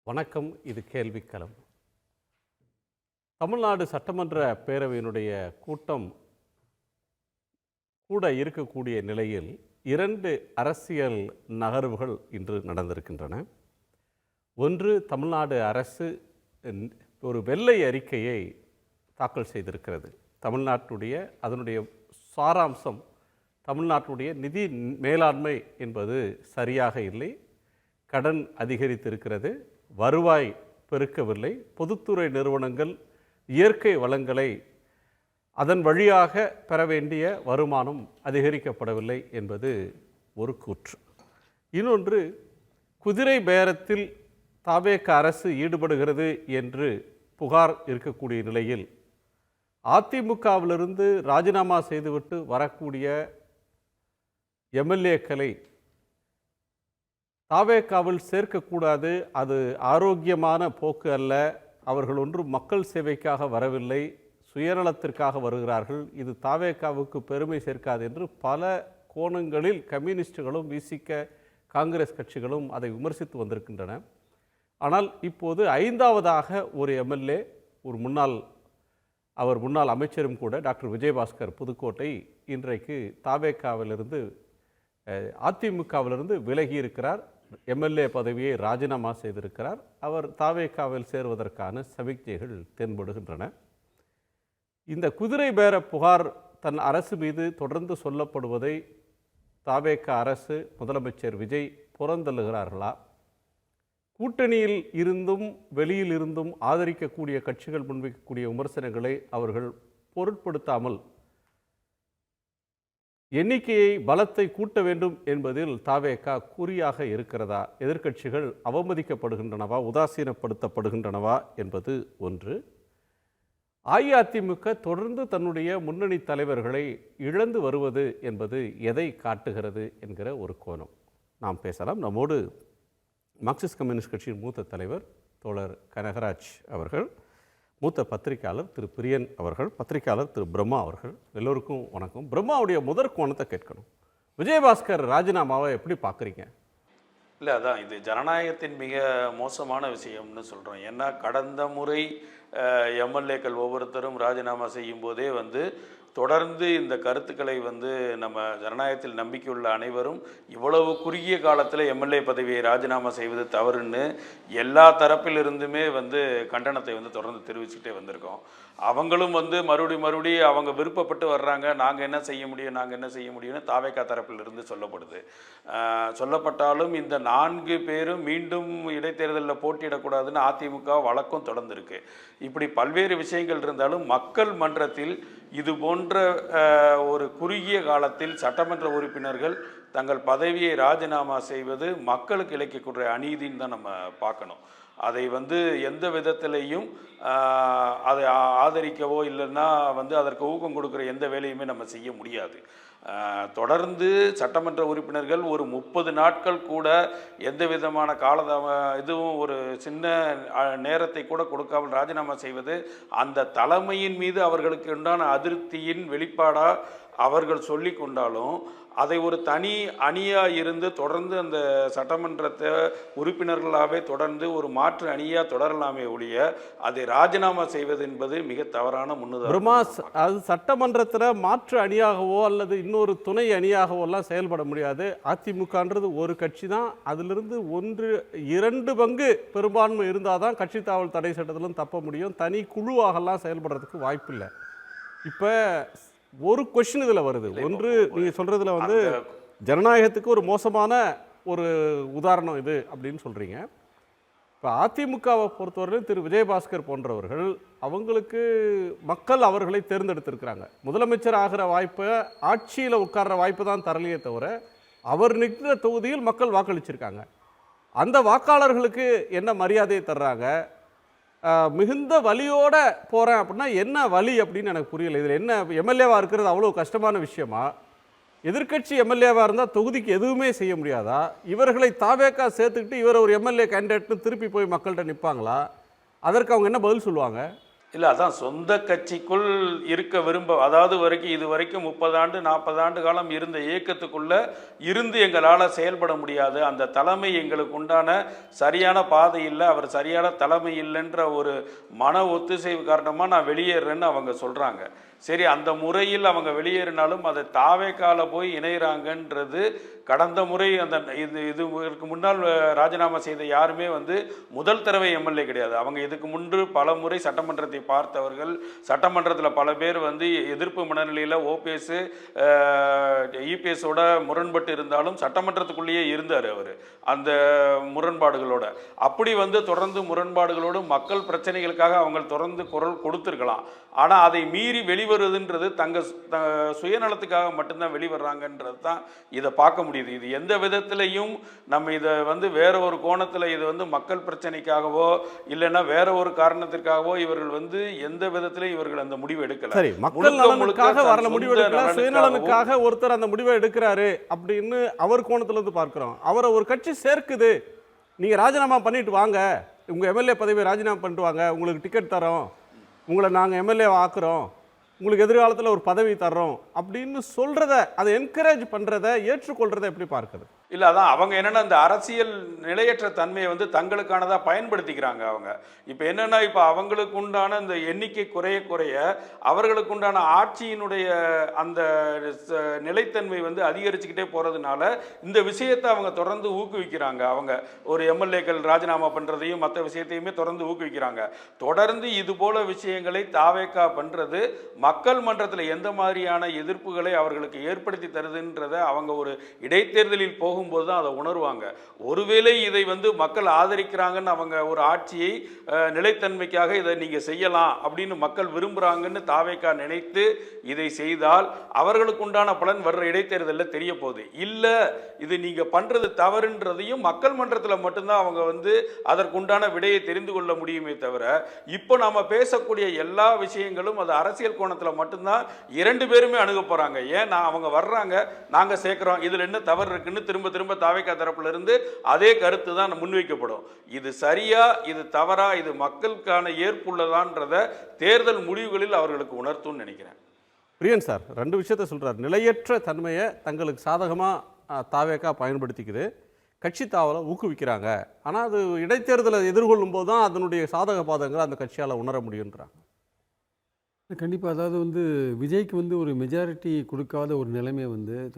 வணக்கம். இது கேள்விக்களம். தமிழ்நாடு சட்டமன்ற பேரவையினுடைய கூட்டம் கூட இருக்கக்கூடிய நிலையில் 2 அரசியல் நகர்வுகள் இன்று நடந்திருக்கின்றன. ஒன்று, தமிழ்நாடு அரசு ஒரு வெள்ளை அறிக்கையை தாக்கல் செய்திருக்கிறது. தமிழ்நாட்டுடைய அதனுடைய சாராம்சம், தமிழ்நாட்டுடைய நிதி மேலாண்மை என்பது சரியாக இல்லை, கடன் அதிகரித்திருக்கிறது, வருவாய் பெருக்கவில்லை, பொதுத்துறை நிறுவனங்கள் இயற்கை வளங்களை அதன் வழியாக பெற வேண்டிய வருமானம் அதிகரிக்கப்படவில்லை என்பது ஒரு கூற்று. இன்னொன்று, குதிரை பேரத்தில் தவேக அரசு ஈடுபடுகிறது என்று புகார் இருக்கக்கூடிய நிலையில் அதிமுகவிலிருந்து ராஜினாமா செய்துவிட்டு வரக்கூடிய எம்எல்ஏக்களை தவேகாவில் சேர்க்கக்கூடாது, அது ஆரோக்கியமான போக்கு அல்ல, அவர்கள் ஒன்றும் மக்கள் சேவைக்காக வரவில்லை, சுயநலத்திற்காக வருகிறார்கள், இது தவேகாவுக்கு பெருமை சேர்க்காது என்று பல கோணங்களில் கம்யூனிஸ்டுகளும் விசிக காங்கிரஸ் கட்சிகளும் அதை விமர்சித்து வந்திருக்கின்றன. ஆனால் இப்போது 5வதாக ஒரு எம்எல்ஏ, ஒரு முன்னாள் அமைச்சரும் கூட டாக்டர் விஜயபாஸ்கர் புதுக்கோட்டை இன்றைக்கு தவேகாவிலிருந்து அதிமுகவிலிருந்து விலகி இருக்கிறார். எம்எல்ஏ பதவியை ராஜினாமா செய்திருக்கிறார். அவர் தவேகாவில் சேருவதற்கான சமிக்ஞைகள் தென்படுகின்றன. இந்த குதிரை பேர புகார் தன் அரசு மீது தொடர்ந்து சொல்லப்படுவதை தவேகா அரசு, முதலமைச்சர் விஜய் புறந்தள்ளுகிறார்களா? கூட்டணியில் இருந்தும் வெளியில் இருந்தும் ஆதரிக்கக்கூடிய கட்சிகள் முன்வைக்கக்கூடிய விமர்சனங்களை அவர்கள் பொருட்படுத்தாமல் எண்ணிக்கையை, பலத்தை கூட்ட வேண்டும் என்பதில் தவேகா குறியாக இருக்கிறதா? எதிர்க்கட்சிகள் அவமதிக்கப்படுகின்றனவா, உதாசீனப்படுத்தப்படுகின்றனவா என்பது ஒன்று. அஇஅதிமுக தொடர்ந்து தன்னுடைய முன்னணி தலைவர்களை இழந்து வருவது என்பது எதை காட்டுகிறது என்கிற ஒரு கோணம் நாம் பேசலாம். நம்மோடு மார்க்சிஸ்ட் கம்யூனிஸ்ட் கட்சியின் மூத்த தலைவர் தோழர் கனகராஜ் அவர்கள், மூத்த பத்திரிகையாளர் திரு பிரியன் அவர்கள், பத்திரிகையாளர் திரு பிரம்மா அவர்கள். எல்லோருக்கும் வணக்கம். பிரம்மாவுடைய முதற் கோணத்தை கேட்கணும். விஜயபாஸ்கர் ராஜினாமாவை எப்படி பார்க்குறீங்க? இல்லை, அதான் இது ஜனநாயகத்தின் மிக மோசமான விஷயம்னு சொல்கிறோம். ஏன்னா கடந்த முறை எம்எல்ஏக்கள் ஒவ்வொருத்தரும் ராஜினாமா செய்யும் போதே தொடர்ந்து இந்த கருத்துக்களை நம்ம ஜனநாயகத்தில் நம்பிக்கையுள்ள அனைவரும் இவ்வளவு குறுகிய காலத்தில் எம்எல்ஏ பதவியை ராஜினாமா செய்வது தவறுன்னு எல்லா தரப்பிலிருந்துமே கண்டனத்தை தொடர்ந்து தெரிவிச்சுக்கிட்டே வந்திருக்கோம். அவங்களும் மறுபடி அவங்க விருப்பப்பட்டு வர்றாங்க, நாங்கள் என்ன செய்ய முடியும்னு தவேகா தரப்பிலிருந்து சொல்லப்படுது. சொல்லப்பட்டாலும் இந்த 4 பேரும் மீண்டும் இடைத்தேர்தலில் போட்டியிடக்கூடாதுன்னு அதிமுக வழக்கம் தொடர்ந்துருக்கு. இப்படி பல்வேறு விஷயங்கள் இருந்தாலும் மக்கள் மன்றத்தில் இது போன்ற ஒரு குறுகிய காலத்தில் சட்டமன்ற உறுப்பினர்கள் தங்கள் பதவியை ராஜினாமா செய்வது மக்களுக்கு இழைக்கக்கூடிய அநீதின்னு தான் நம்ம பார்க்கணும். அதை எந்த விதத்திலையும் அதை ஆதரிக்கவோ இல்லைன்னா அதற்கு ஊக்கம் கொடுக்குற எந்த வேலையுமே நம்ம செய்ய முடியாது. தொடர்ந்து சட்டமன்ற உறுப்பினர்கள் ஒரு 30 நாட்கள் கூட எந்த விதமான இதுவும் ஒரு சின்ன நேரத்தை கூட கொடுக்காமல் ராஜினாமா செய்வது அந்த தலைமையின் மீது அவர்களுக்கு உண்டான அதிருப்தியின் வெளிப்பாடாக அவர்கள் சொல்லி கொண்டாலும் அதை ஒரு தனி அணியாக இருந்து தொடர்ந்து அந்த சட்டமன்றத்தை உறுப்பினர்களாகவே தொடர்ந்து ஒரு மாற்று அணியாக தொடரலாமே ஒழிய அதை ராஜினாமா செய்வது என்பது மிக தவறான முன்னுதாரணம். அது சட்டமன்றத்தில் மாற்று அணியாகவோ அல்லது இன்னொரு துணை அணியாகவோ எல்லாம் செயல்பட முடியாது. அதிமுகன்றது ஒரு கட்சி தான். அதிலிருந்து 1-2 பங்கு பெரும்பான்மை இருந்தால் தான் கட்சி தாவல் தடை சட்டத்திலும் தப்ப முடியும். தனி குழுவாகலாம் செயல்படுறதுக்கு வாய்ப்பில்லை. இப்போ ஒரு கொஸ்டின் இதில் வருது. ஒன்று, நீங்கள் சொல்கிறதுல ஜனநாயகத்துக்கு ஒரு மோசமான ஒரு உதாரணம் இது அப்படின்னு சொல்கிறீங்க. இப்போ அதிமுகவை பொறுத்தவரையில் திரு விஜயபாஸ்கர் போன்றவர்கள், அவங்களுக்கு மக்கள் அவர்களை தேர்ந்தெடுத்திருக்கிறாங்க. முதலமைச்சர் ஆகிற வாய்ப்பை, ஆட்சியில் உட்கார்ற வாய்ப்பு தான் தரலையே தவிர அவர் நிற்கிற தொகுதியில் மக்கள் வாக்களிச்சிருக்காங்க. அந்த வாக்காளர்களுக்கு என்ன மரியாதையை தர்றாங்க? மிகுந்த வலியோடு போகிறேன் அப்படின்னா என்ன வலி அப்படின்னு எனக்கு புரியலை. இதில் என்ன, எம்எல்ஏவாக இருக்கிறது அவ்வளோ கஷ்டமான விஷயமா? எதிர்க்கட்சி எம்எல்ஏவாக இருந்தால் தொகுதிக்கு எதுவுமே செய்ய முடியாதா? இவர்களை தவேகா சேர்த்துக்கிட்டு இவர் ஒரு எம்எல்ஏ கேண்டிடேட்னு திருப்பி போய் மக்கள்கிட்ட நிற்பாங்களா? அதற்கு அவங்க என்ன பதில் சொல்லுவாங்க? இல்லை, அதான் சொந்த கட்சிக்குள் இருக்க அதாவது இது வரைக்கும் 30 ஆண்டு 40 ஆண்டு காலம் இருந்த இயக்கத்துக்குள்ள இருந்து எங்களால் செயல்பட முடியாது, அந்த தலைமை எங்களுக்கு உண்டான சரியான பாதை இல்லை, அவர் சரியான தலைமை இல்லைன்ற ஒரு மன ஒத்திசைவு காரணமாக நான் வெளியேறேன்னு அவங்க சொல்கிறாங்க. சரி, அந்த முறையில் அவங்க வெளியேறினாலும் அதை தாவேக்கால போய் இணைகிறாங்கன்றது கடந்த முறை அந்த இதுக்கு முன்னால் ராஜினாமா செய்த யாருமே முதல் தடவை எம்எல்ஏ கிடையாது. அவங்க இதுக்கு முன்பு பல முறை சட்டமன்றத்தை பார்த்தவர்கள். சட்டமன்றத்தில் பல பேர் எதிர்ப்பு மனநிலையில் ஓபிஎஸ் இபிஎஸோட முரண்பட்டு இருந்தாலும் சட்டமன்றத்துக்குள்ளேயே இருந்தார் அவர் அந்த முரண்பாடுகளோட. அப்படி தொடர்ந்து முரண்பாடுகளோடு மக்கள் பிரச்சனைகளுக்காக அவங்க தொடர்ந்து குரல் கொடுத்துருக்கலாம். ஆனால் அதை மீறி வெளிவருதுன்றது சுயநலத்துக்காக மட்டும்தான் வெளிவர்றாங்கன்றது தான் இதை பார்க்க முடியுது. இது எந்த விதத்திலையும் நம்ம இதை வேற ஒரு கோணத்தில் இது மக்கள் பிரச்சனைக்காகவோ இல்லைன்னா வேற ஒரு காரணத்திற்காகவோ இவர்கள் எந்த விதத்திலையும் இவர்கள் அந்த முடிவு எடுக்கல. சரி, மக்கள் நலனுக்காக வரல முடிவு எடுக்கல, சுயநலனுக்காக ஒருத்தர் அந்த முடிவை எடுக்கிறாரு அப்படின்னு அவர் கோணத்துல இருந்து பார்க்கிறோம். அவரை ஒரு கட்சி சேர்க்குது, நீங்க ராஜினாமா பண்ணிட்டு வாங்க, உங்க எம்எல்ஏ பதவியை ராஜினாமா பண்ணிட்டு வாங்க, உங்களுக்கு டிக்கெட் தரோம், உங்களை நாங்கள் எம்எல்ஏ ஆக்குறோம், உங்களுக்கு எதிர்காலத்தில் ஒரு பதவி தர்றோம் அப்படின்னு சொல்றத, அதை என்கரேஜ் பண்றதை ஏற்றுக்கொள்றதை எப்படி பார்க்குறது? இல்லை, அதான் அவங்க என்னென்னா அந்த அரசியல் நிலையற்ற தன்மையை தங்களுக்கானதாக பயன்படுத்திக்கிறாங்க. அவங்க இப்போ என்னென்னா இப்போ அவங்களுக்கு உண்டான இந்த எண்ணிக்கை குறைய குறைய அவர்களுக்கு உண்டான ஆட்சியினுடைய அந்த நிலைத்தன்மை அதிகரிச்சுக்கிட்டே போகிறதுனால இந்த விஷயத்தை அவங்க தொடர்ந்து ஊக்குவிக்கிறாங்க. அவங்க ஒரு எம்எல்ஏக்கள் ராஜினாமா பண்ணுறதையும் மற்ற விஷயத்தையுமே தொடர்ந்து ஊக்குவிக்கிறாங்க. தொடர்ந்து இது போல விஷயங்களை தாவேக்கா பண்ணுறது மக்கள் மன்றத்தில் எந்த மாதிரியான எதிர்ப்புகளை அவர்களுக்கு ஏற்படுத்தி தருதுன்றதை அவங்க ஒரு இடைத்தேர்தலில் போகும்போது தான் அதை உணர்வாங்க. ஒருவேளை இதை மக்கள் ஆதரிக்கிறாங்கன்னு அவங்க ஒரு ஆட்சியை நிலைத்தன்மைக்காக இதை நீங்கள் செய்யலாம் அப்படின்னு மக்கள் விரும்புகிறாங்கன்னு தாவேக்கா நினைத்து இதை செய்தால் அவர்களுக்கு உண்டான பலன் வர்ற இடைத்தேர்தலில் தெரிய போகுது. இல்லை, இது நீங்கள் பண்ணுறது தவறுன்றதையும் மக்கள் மன்றத்தில் மட்டும்தான் அவங்க அதற்குண்டான விடையை தெரிந்து கொள்ள முடியுமே தவிர இப்போ நாம் பேசக்கூடிய எல்லா விஷயங்களும் அது அரசியல் கோணத்தில் மட்டும்தான் 2 பேருமே அணுக போகிறாங்க. ஏன் அவங்க வர்றாங்க, நாங்கள் சேர்க்குறோம், இதில் என்ன தவறு இருக்குன்னு திரும்ப திரும்ப தாவேக்கா தரப்புல இருந்து அதே கருத்து தான் முன்வைக்கப்படும். இது சரியா, இது தவறா, இது மக்களுக்கான ஏற்புள்ளதான்றத தேர்தல் முடிவுகளில் அவர்களுக்கு உணர்த்தும் நினைக்கிறேன். பிரியன் சார் 2 விஷயத்தை சொல்றார். நிலையற்ற தன்மையை தங்களுக்கு சாதகமாக தாவேக்கா பயன்படுத்திக்குது, கட்சி தாவலை ஊக்குவிக்கிறாங்க, ஆனால் அது இடைத்தேர்தலை எதிர்கொள்ளும் போது தான் அதனுடைய சாதக பாதங்களை அந்த கட்சியால் உணர முடியுன்றாங்க. கண்டிப்பாக. அதாவது விஜய்க்கு ஒரு மெஜாரிட்டி கொடுக்காத ஒரு நிலைமை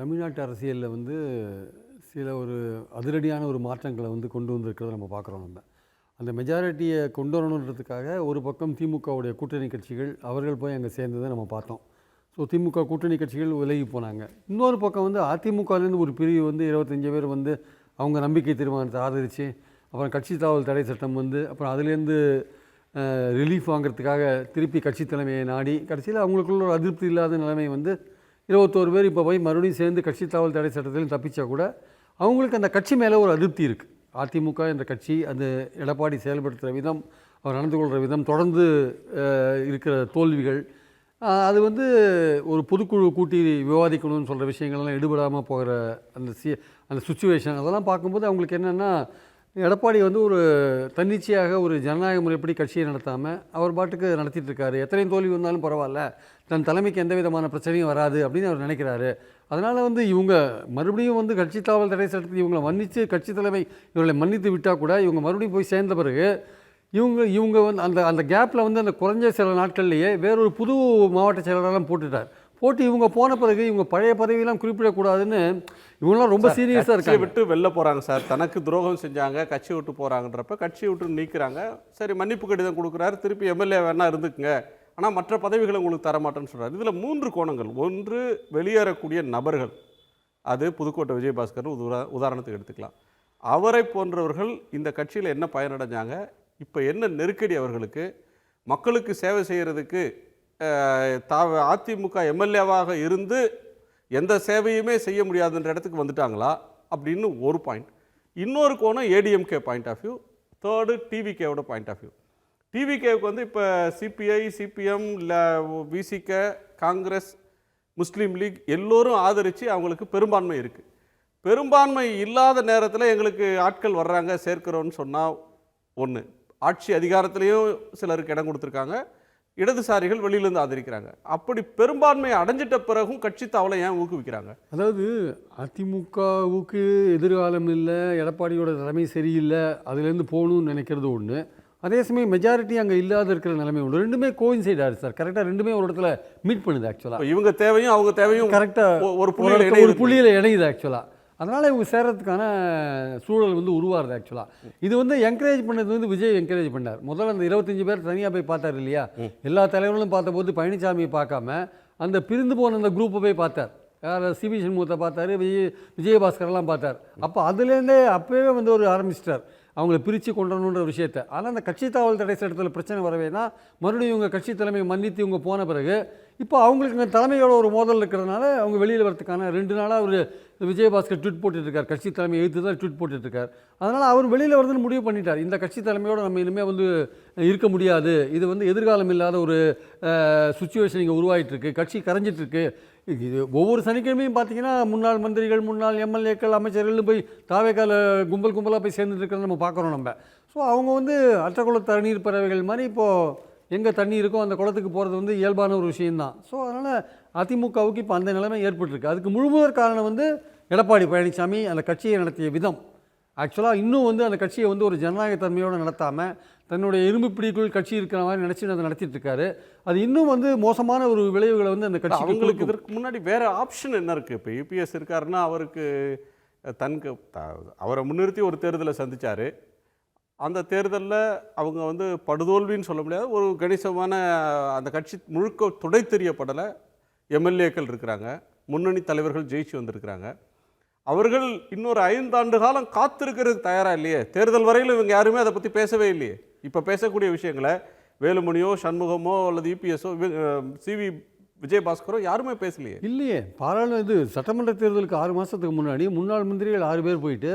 தமிழ்நாட்டு அரசியலில் சில ஒரு அதிரடியான ஒரு மாற்றங்களை கொண்டு வந்திருக்கிறத நம்ம பார்க்குறோம். நம்ம அந்த மெஜாரிட்டியை கொண்டு வரணுன்றதுக்காக ஒரு பக்கம் திமுகவுடைய கூட்டணி கட்சிகள் அவர்கள் போய் அங்கே சேர்ந்ததை நம்ம பார்த்தோம். ஸோ திமுக கூட்டணி கட்சிகள் விலகி போனாங்க. இன்னொரு பக்கம் அதிமுகலேருந்து ஒரு பிரிவு 25 பேர் அவங்க நம்பிக்கை தீர்மானத்தை ஆதரித்து அப்புறம் கட்சி தாவல் தடை சட்டம் அப்புறம் அதுலேருந்து ரிலீஃப் வாங்கிறதுக்காக திருப்பி கட்சி தலைமையை நாடி கடைசியில் அவங்களுக்குள்ள ஒரு அதிருப்தி இல்லாத நிலைமை 21 பேர் இப்போ போய் மறுபடியும் சேர்ந்து கட்சி தாவல் தடை சட்டத்திலும் தப்பிச்சா கூட அவங்களுக்கு அந்த கட்சி மேலே ஒரு அதிருப்தி இருக்குது. அதிமுக என்ற கட்சி அந்த எடப்பாடி செயல்படுத்துகிற விதம், அவர் நடந்து கொள்கிற விதம், தொடர்ந்து இருக்கிற தோல்விகள், அது ஒரு பொதுக்குழு கூட்டி விவாதிக்கணும்னு சொல்கிற விஷயங்கள்லாம் எடுபடாமல் போகிற அந்த சுச்சுவேஷன், அதெல்லாம் பார்க்கும்போது அவங்களுக்கு என்னென்னா எடப்பாடி ஒரு தன்னிச்சையாக ஒரு ஜனநாயக முறைப்படி கட்சியை நடத்தாமல் அவர் பாட்டுக்கு நடத்திட்டு இருக்காரு. எத்தனை தோல்வி வந்தாலும் பரவாயில்ல, தன் தலைமைக்கு எந்த விதமான பிரச்சனையும் வராது அப்படின்னு அவர் நினைக்கிறாரு. அதனால் இவங்க மறுபடியும் கட்சி தாவல் தடை சட்டத்தை இவங்களை மன்னித்து கட்சி தலைமை இவர்களை மன்னித்து விட்டால் கூட இவங்க மறுபடியும் போய் சேர்ந்த பிறகு இவங்க அந்த கேப்பில் அந்த குறைஞ்ச சில நாட்கள்லேயே வேறொரு புது மாவட்ட செயலாளரெல்லாம் போட்டு இவங்க போன பிறகு இவங்க பழைய பதவியெல்லாம் குறிப்பிடக்கூடாதுன்னு இவங்களாம் ரொம்ப சீரியஸாக இருக்காங்க. விட்டு வெளில போகிறாங்க சார், தனக்கு துரோகம் செஞ்சாங்க, கட்சி விட்டு போகிறாங்கன்றப்ப கட்சியை விட்டு நீக்கிறாங்க. சரி, மன்னிப்பு கடிதம் கொடுக்குறாரு, திருப்பி எம்எல்ஏ வேணா இருந்துக்குங்க, ஆனால் மற்ற பதவிகளை உங்களுக்கு தரமாட்டேன்னு சொல்கிறார். இதில் 3 கோணங்கள். ஒன்று, வெளியேறக்கூடிய நபர்கள், அது புதுக்கோட்டை விஜயபாஸ்கர் உதாரணத்துக்கு எடுத்துக்கலாம். அவரை போன்றவர்கள் இந்த கட்சியில் என்ன பயனடைஞ்சாங்க, இப்போ என்ன நெருக்கடி அவர்களுக்கு, மக்களுக்கு சேவை செய்கிறதுக்கு அதிமுக எம்எல்ஏவாக இருந்து எந்த சேவையுமே செய்ய முடியாதுன்ற இடத்துக்கு வந்துட்டாங்களா அப்படின்னு ஒரு பாயிண்ட். இன்னொரு கோணம் ADMK point of view. Third டிவிகேவோட பாயிண்ட் ஆஃப் வியூ. டிவிகேவுக்கு இப்போ சிபிஐ, சிபிஎம், இல்லை விசிக, காங்கிரஸ், முஸ்லீம் லீக் எல்லோரும் ஆதரித்து அவங்களுக்கு பெரும்பான்மை இருக்குது. பெரும்பான்மை இல்லாத நேரத்தில் எங்களுக்கு ஆட்கள் வர்றாங்க சேர்க்கிறோன்னு சொன்னால் ஒன்று, ஆட்சி அதிகாரத்திலையும் சிலருக்கு இடம் கொடுத்துருக்காங்க, இடதுசாரிகள் வெளியிலேருந்து ஆதரிக்கிறாங்க. அப்படி பெரும்பான்மை அடைஞ்சிட்ட பிறகும் கட்சி தாவலை ஏன் ஊக்குவிக்கிறாங்க? அதாவது அதிமுகவுக்கு எதிர்காலம் இல்லை, எடப்பாடியோட தலைமை சரியில்லை, அதுலேருந்து போகணும்னு நினைக்கிறது ஒன்று. அதே சமயம் மெஜாரிட்டி அங்கே இல்லாத இருக்கிற நிலைமை ஒன்று. ரெண்டுமே கோயின்சைட் ஆகுது சார். கரெக்டாக ரெண்டுமே ஒரு இடத்துல மீட் பண்ணுது ஆக்சுவலாக. இவங்க தேவையும் அவங்க தேவையும் கரெக்டாக ஒரு புள்ளியில் இணையுது ஆக்சுவலாக. அதனால் இவங்க சேரத்துக்கான சூழல் வந்து உருவாருது ஆக்சுவலாக. இது வந்து என்கரேஜ் பண்ணது வந்து விஜய் என்கரேஜ் பண்ணார். முதல்ல அந்த 25 பேர் தனியாக போய் பார்த்தார் இல்லையா? எல்லா தலைவர்களும் பார்த்தபோது பழனிசாமியை பார்க்காம அந்த பிரிந்து போன அந்த குரூப்பை போய் பார்த்தார். யார்? சிவி சண்முகத்தை பார்த்தாரு, விஜயபாஸ்கர்லாம் பார்த்தார். அப்போ அதுலேருந்தே அப்போவே வந்து ஒரு ஆரம்பிச்சிட்டார் அவங்கள பிரித்து கொண்டணுன்ற விஷயத்தை. ஆனால் அந்த கட்சி தாவல் தடை சட்டத்தில் பிரச்சனை வரவேனா மறுபடியும் இவங்க கட்சி தலைமையை மன்னித்து இவங்க போன பிறகு இப்போ அவங்களுக்கு இங்கே தலைமையோட ஒரு மோதல் இருக்கிறதுனால அவங்க வெளியில் வரதுக்கான 2 நாளாக அவர் விஜயபாஸ்கர் ட்வீட் போட்டுட்ருக்கார். கட்சி தலைமையை எழுத்து தான் ட்வீட் போட்டுட்ருக்கார். அதனால் அவர் வெளியில் வருதுன்னு முடிவு பண்ணிட்டார். இந்த கட்சி தலைமையோடு நம்ம இனிமேல் வந்து இருக்க முடியாது, இது வந்து எதிர்காலம் இல்லாத ஒரு சுச்சுவேஷன் இங்கே உருவாகிட்டுருக்கு, கட்சி கரைஞ்சிட்ருக்கு. இது ஒவ்வொரு சனிக்கிழமையும் பார்த்தீங்கன்னா முன்னாள் மந்திரிகள், முன்னாள் எம்எல்ஏக்கள், அமைச்சர்கள் போய் தாவேக்கால கும்பலாக போய் சேர்ந்துட்டு இருக்கிறத நம்ம பார்க்குறோம் நம்ம. ஸோ அவங்க வந்து அற்றக்குள தண்ணீர் பறவைகள் மாதிரி இப்போது எங்கே தண்ணி இருக்கோ அந்த குளத்துக்கு போகிறது வந்து இயல்பான ஒரு விஷயந்தான். ஸோ அதனால் அதிமுகவுக்கு இப்போ அந்த நிலைமை ஏற்பட்டிருக்கு. அதுக்கு முழுமுதற் காரணம் வந்து எடப்பாடி பழனிசாமி அந்த கட்சியை நடத்திய விதம். ஆக்சுவலாக இன்னும் வந்து அந்த கட்சியை வந்து ஒரு ஜனநாயக தன்மையோடு நடத்தாமல் தன்னுடைய இரும்பு பிடிக்குள் கட்சி இருக்கிற மாதிரி நினச்சி அதை நடத்திட்டு இருக்காரு. அது இன்னும் வந்து மோசமான ஒரு விளைவுகளை வந்து அந்த கட்சி. அவங்களுக்கு இதற்கு முன்னாடி வேற ஆப்ஷன் என்ன இருக்குது? இப்போ யூபிஎஸ் இருக்காருன்னா அவருக்கு அவரை முன்னிறுத்தி ஒரு தேர்தலை சந்திச்சார். அந்த தேர்தலில் அவங்க வந்து படுதோல்வின்னு சொல்ல முடியாது, ஒரு கணிசமான அந்த கட்சி முழுக்க துடை தெரியப்படலை. எம்எல்ஏக்கள் இருக்கிறாங்க, முன்னணி தலைவர்கள் ஜெயிச்சு வந்திருக்கிறாங்க. அவர்கள் இன்னொரு 5 ஆண்டு காலம் காத்திருக்கிறதுக்கு தயாராக இல்லையே. தேர்தல் வரையில் இவங்க யாருமே அதை பற்றி பேசவே இல்லையே. இப்போ பேசக்கூடிய விஷயங்களை வேலுமணியோ சண்முகமோ அல்லது யூபிஎஸ்ஓ சிவி விஜயபாஸ்கரோ யாருமே பேசலையே. இல்லையே. இது சட்டமன்ற தேர்தலுக்கு 6 மாதத்துக்கு முன்னாடி முன்னாள் மந்திரிகள் 6 பேர் போயிட்டு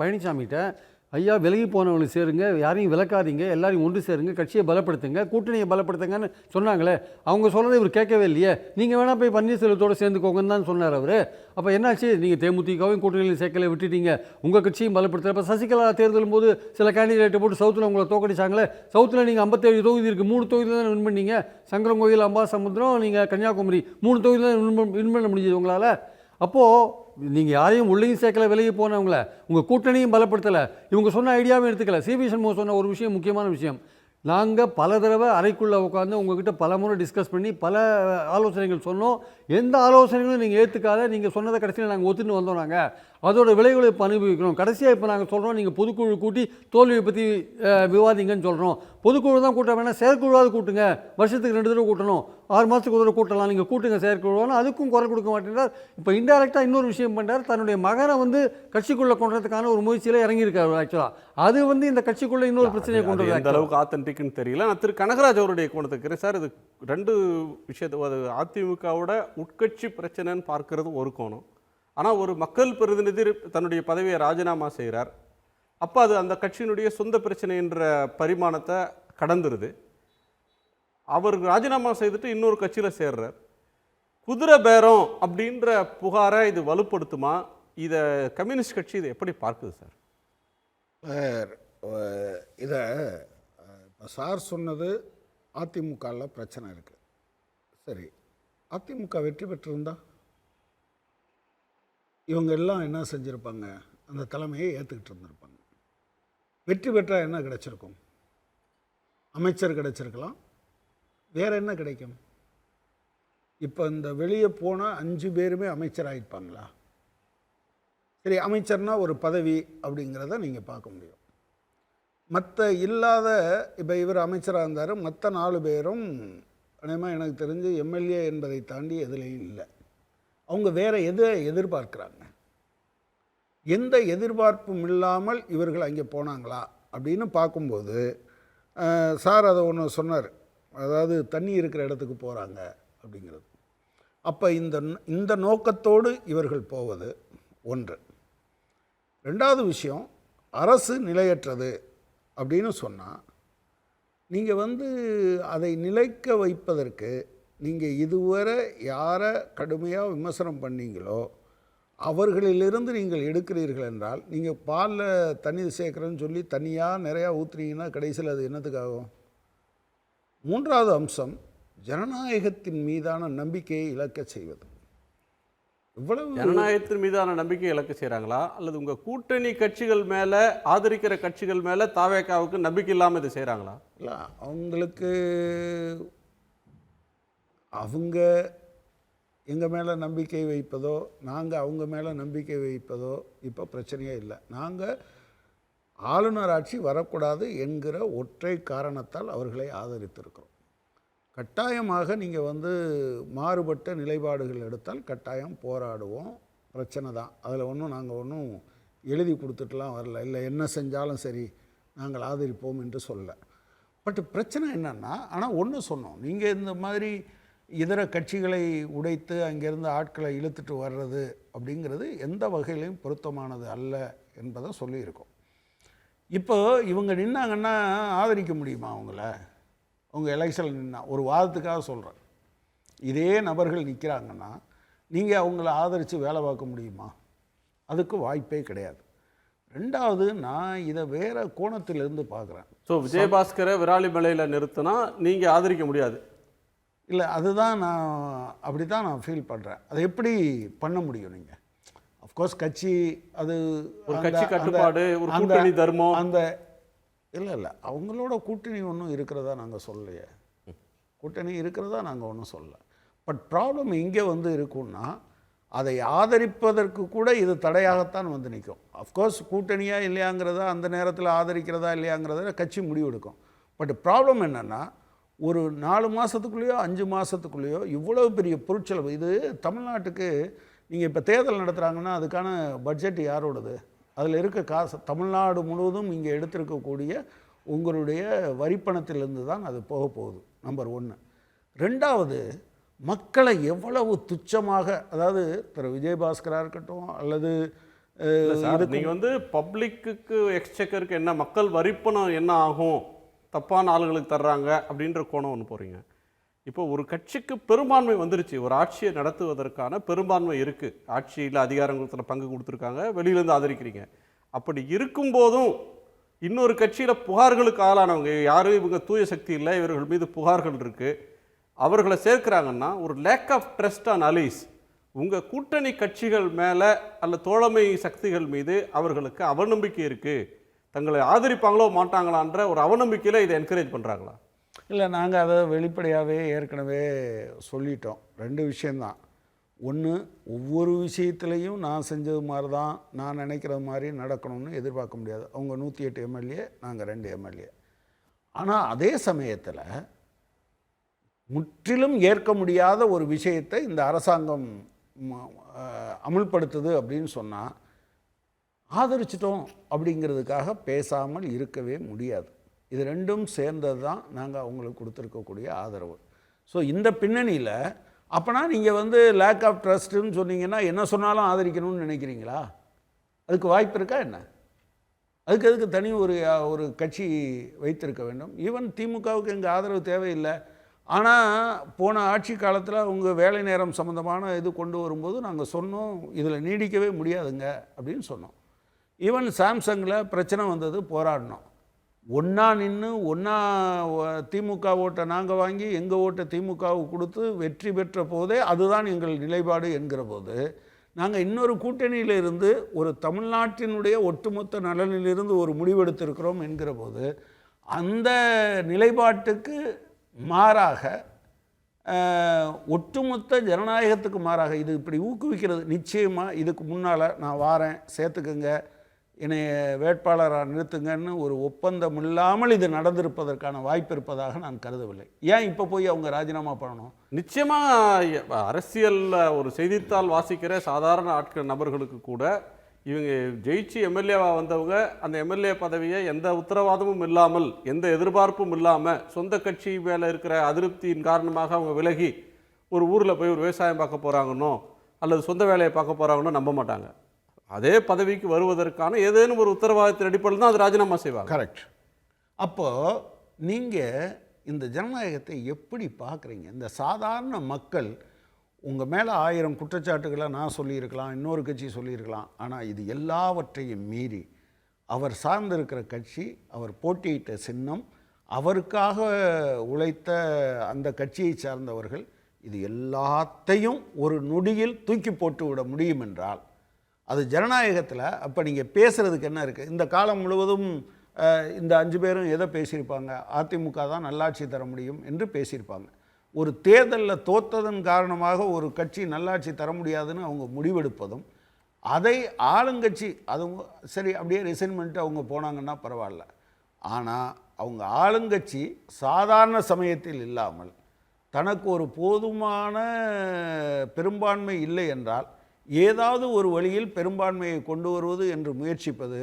பழனிசாமிகிட்ட, ஐயா விலகி போனவங்களுக்கு சேருங்க, யாரையும் விலக்காதீங்க, எல்லாரையும் ஒன்று சேருங்க, கட்சியை பலப்படுத்துங்க, கூட்டணியை பலப்படுத்துங்கன்னு சொன்னாங்களே. அவங்க சொல்கிறத இவர் கேட்கவே இல்லையே. நீங்கள் வேணால் போய் பன்னீர்செல்வத்தோடு சேர்ந்துக்கோங்கன்னு தான் சொன்னார் அவர். அப்போ என்னாச்சு? நீங்கள் தேமுதிகவும் கூட்டணியில் சேர்க்கலை, விட்டுட்டீங்க, உங்கள் கட்சியும் பலப்படுத்துகிற. இப்போ சசிகலா தேர்தலும் போது சில கேண்டிடேட்டை போட்டு சவுத்தில் உங்களை தோக்கடிச்சாங்களே. சவுத்தில் நீங்கள் 57 தொகுதி இருக்குது, 3 தொகுதி தான் வின் பண்ணீங்க. சங்கரங்கோயில், அம்பாசமுத்திரம், நீங்கள் கன்னியாகுமரி 3 தொகுதி தான் வின் பண்ண முடிஞ்சது உங்களால். அப்போது நீங்கள் யாரையும் உள்ளேயும் சேர்க்கலை, வெளியே போனவங்கள உங்கள் கூட்டணியும் பலப்படுத்தலை, இவங்க சொன்ன ஐடியாவும் எடுத்துக்கல. சிவி சண்முகம் சொன்ன ஒரு விஷயம், முக்கியமான விஷயம், நாங்கள் பல தடவை அறைக்குள்ளே உட்காந்து உங்ககிட்ட பல முறை டிஸ்கஸ் பண்ணி பல ஆலோசனைகள் சொன்னோம். எந்த ஆலோசனைகளும் நீங்கள் ஏற்றுக்காத, நீங்கள் சொன்னதை கடைசியில் நாங்கள் ஒத்துன்னு வந்தோம். நாங்கள் அதோட விளைவுகளை இப்போ அனுபவிக்கிறோம். கடைசியாக இப்போ நாங்கள் சொல்கிறோம், நீங்கள் பொதுக்குழு கூட்டி தோல்வியை பற்றி விவாதிங்கன்னு சொல்கிறோம். பொதுக்குழு தான் கூட்ட வேணாம், செயற்குழுவாவது கூட்டுங்க. வருஷத்துக்கு 2 தடவை கூட்டணும், 6 மாதத்துக்கு ஒரு தடவை கூட்டலாம், நீங்கள் கூட்டுங்க செயற்குழுவான்னு. அதுக்கும் குரல் கொடுக்க மாட்டேங்கிறார். இப்போ இன்டெரக்டாக இன்னொரு விஷயம் பண்ணுறார், தன்னுடைய மகனை வந்து கட்சிக்குள்ளே கொண்டுறதுக்கான ஒரு முயற்சியில் இறங்கியிருக்காரு. ஆக்சுவலாக அது வந்து இந்த கட்சிக்குள்ளே இன்னொரு பிரச்சனையை கொண்டு வர எந்த அளவுக்கு ஆத்தன்டிக்னு தெரியல. நான் திரு கனகராஜ் அவருடைய கோணத்துக்கு சார், இது 2 விஷயத்தை, அது அதிமுகவோட உட்கட்சி பிரச்சனைன்னு பார்க்கறது ஒரு கோணம். ஆனால் ஒரு மக்கள் பிரதிநிதி தன்னுடைய பதவியை ராஜினாமா செய்கிறார். அப்போ அது அந்த கட்சியினுடைய சொந்த பிரச்சனை என்ற பரிமாணத்தை கடந்துருது. அவர் ராஜினாமா செய்துட்டு இன்னொரு கட்சியில் சேர்றார். குதிரை பேரம் அப்படின்ற புகாரை இது வலுப்படுத்துமா? இதை கம்யூனிஸ்ட் கட்சி இதை எப்படி பார்க்குது சார்? இதை சார் சொன்னது அதிமுகவில் பிரச்சனை இருக்குது. சரி, அதிமுக வெற்றி பெற்றிருந்தா இவங்க எல்லாம் என்ன செஞ்சுருப்பாங்க? அந்த தலைமையை ஏற்றுக்கிட்டு இருந்திருப்பாங்க. வெற்றி பெற்றால் என்ன கிடைச்சிருக்கும்? அமைச்சர் கிடைச்சிருக்கலாம், வேறு என்ன கிடைக்கும்? இப்போ இந்த வெளியே போன 5 பேருமே அமைச்சர் ஆகிருப்பாங்களா? சரி, அமைச்சர்னா ஒரு பதவி அப்படிங்கிறத நீங்கள் பார்க்க முடியும். மற்ற இல்லாத, இப்போ இவர் அமைச்சராக இருந்தார், மற்ற 4 பேரும் அநேகமாக எனக்கு தெரிஞ்சு எம்எல்ஏ என்பதை தாண்டி எதுலேயும் இல்லை. அவங்க வேறு எதை எதிர்பார்க்குறாங்க? எந்த எதிர்பார்ப்பும் இல்லாமல் இவர்கள் அங்கே போனாங்களா அப்படின்னு பார்க்கும்போது சார் அதை ஒன்று சொன்னார், அதாவது தண்ணி இருக்கிற இடத்துக்கு போகிறாங்க அப்படிங்கிறது. அப்போ இந்த நோக்கத்தோடு இவர்கள் போவது ஒன்று. 2வது விஷயம், அரசு நிலையற்றது அப்படின்னு சொன்னால் நீங்கள் வந்து அதை நிலைக்க வைப்பதற்கு நீங்கள் இதுவரை யாரை கடுமையாக விமர்சனம் பண்ணீங்களோ அவர்களிலிருந்து நீங்கள் எடுக்கிறீர்கள் என்றால், நீங்கள் பாலில் தண்ணி சேர்க்குறேன்னு சொல்லி தண்ணியாக நிறையா ஊற்றுனீங்கன்னா கடைசியில் அது என்னத்துக்காகும்? மூன்றாவது அம்சம் ஜனநாயகத்தின் மீதான நம்பிக்கையை இழக்கச் செய்வது. இவ்வளவு ஜனநாயகத்தின் மீதான நம்பிக்கை இழக்க செய்கிறாங்களா, அல்லது உங்கள் கூட்டணி கட்சிகள் மேலே, ஆதரிக்கிற கட்சிகள் மேலே தாவேக்காவுக்கு நம்பிக்கை இல்லாமல் இதை செய்கிறாங்களா? இல்லை, அவங்களுக்கு அவங்க எங்கள் மேலே நம்பிக்கை வைப்பதோ நாங்கள் அவங்க மேலே நம்பிக்கை வைப்பதோ இப்போ பிரச்சனையே இல்லை. நாங்கள் ஆளுநர் ஆட்சி வரக்கூடாது என்கிற ஒற்றை காரணத்தால் அவர்களை ஆதரித்திருக்கிறோம். கட்டாயமாக நீங்கள் மாறுபட்ட நிலைப்பாடுகள் எடுத்தால் கட்டாயம் போராடுவோம், பிரச்சனை தான். அதில் நாங்கள் ஒன்றும் எழுதி கொடுத்துட்டுலாம் வரல, இல்லை என்ன செஞ்சாலும் சரி நாங்கள் ஆதரிப்போம் என்று சொல்ல. பட் பிரச்சனை என்னென்னா, ஆனால் ஒன்று சொன்னோம், நீங்கள் இந்த மாதிரி இதர கட்சிகளை உடைத்து அங்கேருந்து ஆட்களை இழுத்துட்டு வர்றது அப்படிங்கிறது எந்த வகையிலையும் பொருத்தமானது அல்ல என்பதை சொல்லியிருக்கோம். இப்போ இவங்க நின்னாங்கன்னா ஆதரிக்க முடியுமா அவங்கள? அவங்க எலெக்ஷனில் நின்னா, ஒரு வாதத்துக்காக சொல்கிறேன், இதே நபர்கள் நிற்கிறாங்கன்னா நீங்கள் அவங்கள ஆதரித்து வேலை பார்க்க முடியுமா? அதுக்கு வாய்ப்பே கிடையாது. ரெண்டாவது, நான் இதை வேறு கோணத்திலிருந்து பார்க்குறேன். ஸோ விஜயபாஸ்கரை விராலிமலையில் நிறுத்தினா நீங்கள் ஆதரிக்க முடியாது? இல்லை, அதுதான் அப்படி தான் நான் ஃபீல் பண்ணுறேன். அதை எப்படி பண்ண முடியும் நீங்கள்? அஃப்கோர்ஸ் கட்சி அது ஒரு கட்சி கட்டுப்பாடு, ஒரு கூட்டணி தர்மம், அந்த இல்லை அவங்களோட கூட்டணி ஒன்றும் இருக்கிறதா நாங்கள் சொல்லலையே. கூட்டணி இருக்கிறதா நாங்கள் ஒன்றும் சொல்லலை. பட் ப்ராப்ளம் இங்கே இருக்குன்னா, அதை ஆதரிப்பதற்கு கூட இது தடையாகத்தான் நிற்கும். அஃப்கோர்ஸ் கூட்டணியாக இல்லையாங்கிறதா, அந்த நேரத்தில் ஆதரிக்கிறதா இல்லையாங்கிறத கட்சி முடிவெடுக்கும். பட் ப்ராப்ளம் என்னென்னா, ஒரு 4 மாதத்துக்குள்ளேயோ 5 மாதத்துக்குள்ளேயோ இவ்வளோ பெரிய பொருட்செலவு. இது தமிழ்நாட்டுக்கு நீங்கள் இப்போ தேர்தல் நடத்துகிறாங்கன்னா அதுக்கான பட்ஜெட் யாரோடது? அதில் இருக்க காசு தமிழ்நாடு முழுவதும் இங்கே எடுத்திருக்கக்கூடிய உங்களுடைய வரிப்பணத்திலிருந்து தான் அது போக போகுது. நம்பர் 1. ரெண்டாவது, மக்களை எவ்வளவு துச்சமாக, அதாவது திரு விஜயபாஸ்கராக இருக்கட்டும் அல்லது நீங்கள் பப்ளிக்கு எக்ஸ்செக்கருக்கு என்ன மக்கள் வரிப்பணம் என்ன ஆகும், தப்பான ஆளுங்களுக்கு தர்றாங்க அப்படின்ற கோணம் ஒன்று போகிறீங்க. இப்போ ஒரு கட்சிக்கு பெரும்பான்மை வந்துருச்சு, ஒரு ஆட்சியை நடத்துவதற்கான பெரும்பான்மை இருக்குது, ஆட்சியில் அதிகாரத்தில் பங்கு கொடுத்துருக்காங்க, வெளியிலேருந்து ஆதரிக்கிறீங்க. அப்படி இருக்கும்போதும் இன்னொரு கட்சியில் புகார்களுக்கு ஆளானவங்க யாரும் இவங்க தூய சக்தி இல்லை, இவர்கள் மீது புகார்கள் இருக்குது, அவர்களை சேர்க்கிறாங்கன்னா ஒரு lack of trust on allies உங்கள் கூட்டணி கட்சிகள் மேலே அல்ல தோழமை சக்திகள் மீது அவர்களுக்கு அவநம்பிக்கை இருக்குது, தங்களை ஆதரிப்பாங்களோ மாட்டாங்களான்ற ஒரு அவநம்பிக்கையில் இதை என்கரேஜ் பண்ணுறாங்களா? இல்லை, நாங்கள் அதை வெளிப்படையாகவே ஏற்கனவே சொல்லிட்டோம். 2 விஷயந்தான். ஒன்று, ஒவ்வொரு விஷயத்துலையும் நான் செஞ்சது மாதிரி தான், நான் நினைக்கிறது மாதிரி நடக்கணும்னு எதிர்பார்க்க முடியாது. அவங்க 108 எம்எல்ஏ, நாங்கள் 2 எம்எல்ஏ. ஆனால் அதே சமயத்தில் முற்றிலும் ஏற்க முடியாத ஒரு விஷயத்தை இந்த அரசாங்கம் அமுல்படுத்துது அப்படின்னு சொன்னால் ஆதரிச்சிட்டோம் அப்படிங்கிறதுக்காக பேசாமல் இருக்கவே முடியாது. இது 2ம் சேர்ந்தது தான் நாங்கள் அவங்களுக்கு கொடுத்துருக்கக்கூடிய ஆதரவு. ஸோ இந்த பின்னணியில் அப்போனா நீங்கள் லேக் ஆஃப் ட்ரஸ்ட்டுன்னு சொன்னீங்கன்னா என்ன சொன்னாலும் ஆதரிக்கணும்னு நினைக்கிறீங்களா? அதுக்கு வாய்ப்பு இருக்கா என்ன? அதுக்கு தனி ஒரு கட்சி வைத்திருக்க வேண்டும். ஈவன் திமுகவுக்கு எங்கள் ஆதரவு தேவையில்லை. ஆனால் போன ஆட்சி காலத்தில் அவங்க வேலை நேரம் சம்மந்தமான இது கொண்டு வரும்போது நாங்கள் சொன்னோம், இதில் நீடிக்கவே முடியாதுங்க அப்படின்னு சொன்னோம். ஈவன் சாம்சங்கில் பிரச்சனை வந்தது, போராடினோம். ஒன்றா நின்று ஒன்றா திமுக ஓட்டை நாங்கள் வாங்கி எங்கள் ஓட்டை திமுகவுக்கு கொடுத்து வெற்றி பெற்ற போதே அதுதான் எங்கள் நிலைப்பாடு என்கிற போது, நாங்கள் இன்னொரு கூட்டணியில் இருந்து ஒரு தமிழ்நாட்டினுடைய ஒட்டுமொத்த நலனிலிருந்து ஒரு முடிவெடுத்திருக்கிறோம் என்கிற போது, அந்த நிலைப்பாட்டுக்கு மாறாக ஒட்டுமொத்த ஜனநாயகத்துக்கு மாறாக இது இப்படி ஊக்குவிக்கிறது. நிச்சயமாக இதுக்கு முன்னால் நான் வாரேன், சேர்த்துக்குங்க, என்னை வேட்பாளராக நிறுத்துங்கன்னு ஒரு ஒப்பந்தம் இல்லாமல் இது நடந்திருப்பதற்கான வாய்ப்பு இருப்பதாக நான் கருதவில்லை. ஏன் இப்போ போய் அவங்க ராஜினாமா பண்ணணும்? நிச்சயமாக அரசியலில் ஒரு செய்தித்தாள் வாசிக்கிற சாதாரண நபர்களுக்கு கூட இவங்க ஜெயிச்சு எம்எல்ஏவாக வந்தவங்க அந்த எம்எல்ஏ பதவியை எந்த உத்தரவாதமும் இல்லாமல், எந்த எதிர்பார்ப்பும் இல்லாமல், சொந்த கட்சி மேலே இருக்கிற அதிருப்தியின் காரணமாக அவங்க விலகி ஒரு ஊரில் போய் ஒரு விவசாயம் பார்க்க போகிறாங்கன்னோ அல்லது சொந்த வேலையை பார்க்க போகிறாங்கன்னோ நம்ப மாட்டாங்க. அதே பதவிக்கு வருவதற்கான ஏதேனும் ஒரு உத்தரவாதத்தின் அடிப்படையில் தான் அது ராஜினாமா செய்வாங்க. கரெக்ட். அப்போது நீங்கள் இந்த ஜனநாயகத்தை எப்படி பார்க்குறீங்க? இந்த சாதாரண மக்கள் உங்கள் மேலே 1000 குற்றச்சாட்டுகளை நான் சொல்லியிருக்கலாம், இன்னொரு கட்சி சொல்லியிருக்கலாம். ஆனால் இது எல்லாவற்றையும் மீறி அவர் சார்ந்திருக்கிற கட்சி, அவர் போட்டியிட்ட சின்னம், அவருக்காக உழைத்த அந்த கட்சியை சார்ந்தவர்கள் இது எல்லாத்தையும் ஒரு நொடியில் தூக்கி போட்டு விட முடியும் என்றால் அது ஜனநாயகத்தில் அப்போ நீங்கள் பேசுகிறதுக்கு என்ன இருக்குது? இந்த காலம் முழுவதும் இந்த 5 பேரும் எதை பேசியிருப்பாங்க? அதிமுக தான் நல்லாட்சி தர முடியும் என்று பேசியிருப்பாங்க. ஒரு தேர்தலில் தோற்றதன் காரணமாக ஒரு கட்சி நல்லாட்சி தர முடியாதுன்னு அவங்க முடிவெடுப்பதும், அதை ஆளுங்கட்சி அதுவும் சரி அப்படியே ரிசைன்மெண்ட்டு அவங்க போனாங்கன்னா பரவாயில்ல, ஆனால் அவங்க ஆளுங்கட்சி சாதாரண சமயத்தில் இல்லாமல் தனக்கு ஒரு போதுமான பெரும்பான்மை இல்லை என்றால் ஏதாவது ஒரு வழியில் பெரும்பான்மையை கொண்டு வருவது என்று முயற்சிப்பது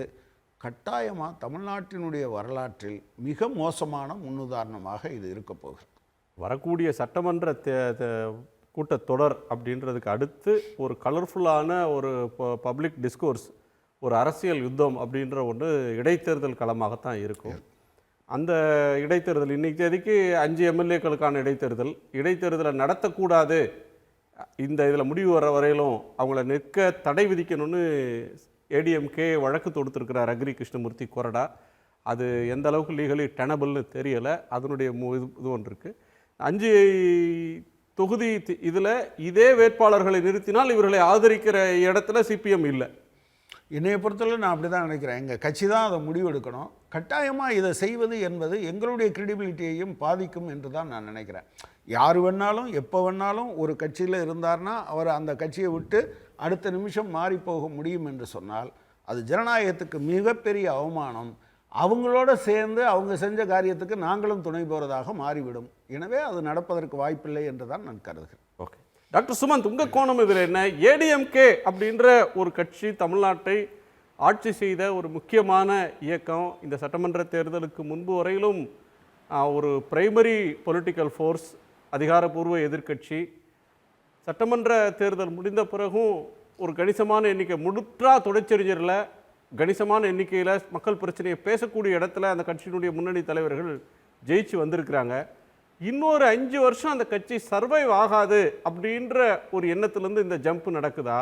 கட்டாயமாக தமிழ்நாட்டினுடைய வரலாற்றில் மிக மோசமான முன்னுதாரணமாக இது இருக்க போகிறது. வரக்கூடிய சட்டமன்ற கூட்டத்தொடர் அப்படின்றதுக்கு அடுத்து ஒரு கலர்ஃபுல்லான ஒரு பப்ளிக் டிஸ்கோர்ஸ், ஒரு அரசியல் யுத்தம் அப்படின்ற ஒன்று இடைத்தேர்தல் களமாகத்தான் இருக்கும். அந்த இடைத்தேர்தல் இன்றைக்கி தேதிக்கு 5 எம்எல்ஏக்களுக்கான இடைத்தேர்தலை நடத்தக்கூடாது, இந்த இதில் முடிவு வர வரையிலும் அவங்கள நிற்க தடை விதிக்கணும்னு ஏடிஎம்கே வழக்கு தொடுத்திருக்கிறார் அக்ரி கிருஷ்ணமூர்த்தி கொறடா. அது எந்த அளவுக்கு லீகலி டெனபிள்னு தெரியலை. அதனுடைய இது ஒன்று இருக்குது. 5 தொகுதி இதில் இதே வேட்பாளர்களை நிறுத்தினால் இவர்களை ஆதரிக்கிற இடத்துல சிபிஎம் இல்லை. என்னையை பொறுத்தவரை நான் அப்படி தான் நினைக்கிறேன். எங்கள் கட்சி தான் அதை முடிவெடுக்கணும். கட்டாயமாக இதை செய்வது என்பது எங்களுடைய கிரெடிபிலிட்டியையும் பாதிக்கும் என்று தான் நான் நினைக்கிறேன். யார் வேணாலும் எப்போ வேணாலும் ஒரு கட்சியில் இருந்தார்னா அவர் அந்த கட்சியை விட்டு அடுத்த நிமிஷம் மாறி போக முடியும் என்று சொன்னால் அது ஜனநாயகத்துக்கு மிகப்பெரிய அவமானம். அவங்களோட சேர்ந்து அவங்க செஞ்ச காரியத்துக்கு நாங்களும் துணை போகிறதாக மாறிவிடும். எனவே அது நடப்பதற்கு வாய்ப்பில்லை என்று தான் நான் கருதுகிறேன். ஓகே டாக்டர் சுமந்த், உங்கள் கோணம் இதில் என்ன? ஏடிஎம்கே அப்படின்ற ஒரு கட்சி தமிழ்நாட்டை ஆட்சி செய்த ஒரு முக்கியமான இயக்கம், இந்த சட்டமன்ற தேர்தலுக்கு முன்பு வரையிலும் ஒரு பிரைமரி பொலிட்டிக்கல் ஃபோர்ஸ், அதிகாரப்பூர்வ எதிர்க்கட்சி. சட்டமன்ற தேர்தல் முடிந்த பிறகும் ஒரு கணிசமான எண்ணிக்கை, முழுற்றா தொடைச்செறிஞரில் கணிசமான எண்ணிக்கையில் மக்கள் பிரச்சனையை பேசக்கூடிய இடத்துல அந்த கட்சியினுடைய முன்னணி தலைவர்கள் ஜெயிச்சு வந்திருக்கிறாங்க. இன்னொரு 5 வருஷம் அந்த கட்சி சர்வைவ் ஆகாது அப்படின்ற ஒரு எண்ணத்துலேருந்து இந்த ஜம்ப் நடக்குதா?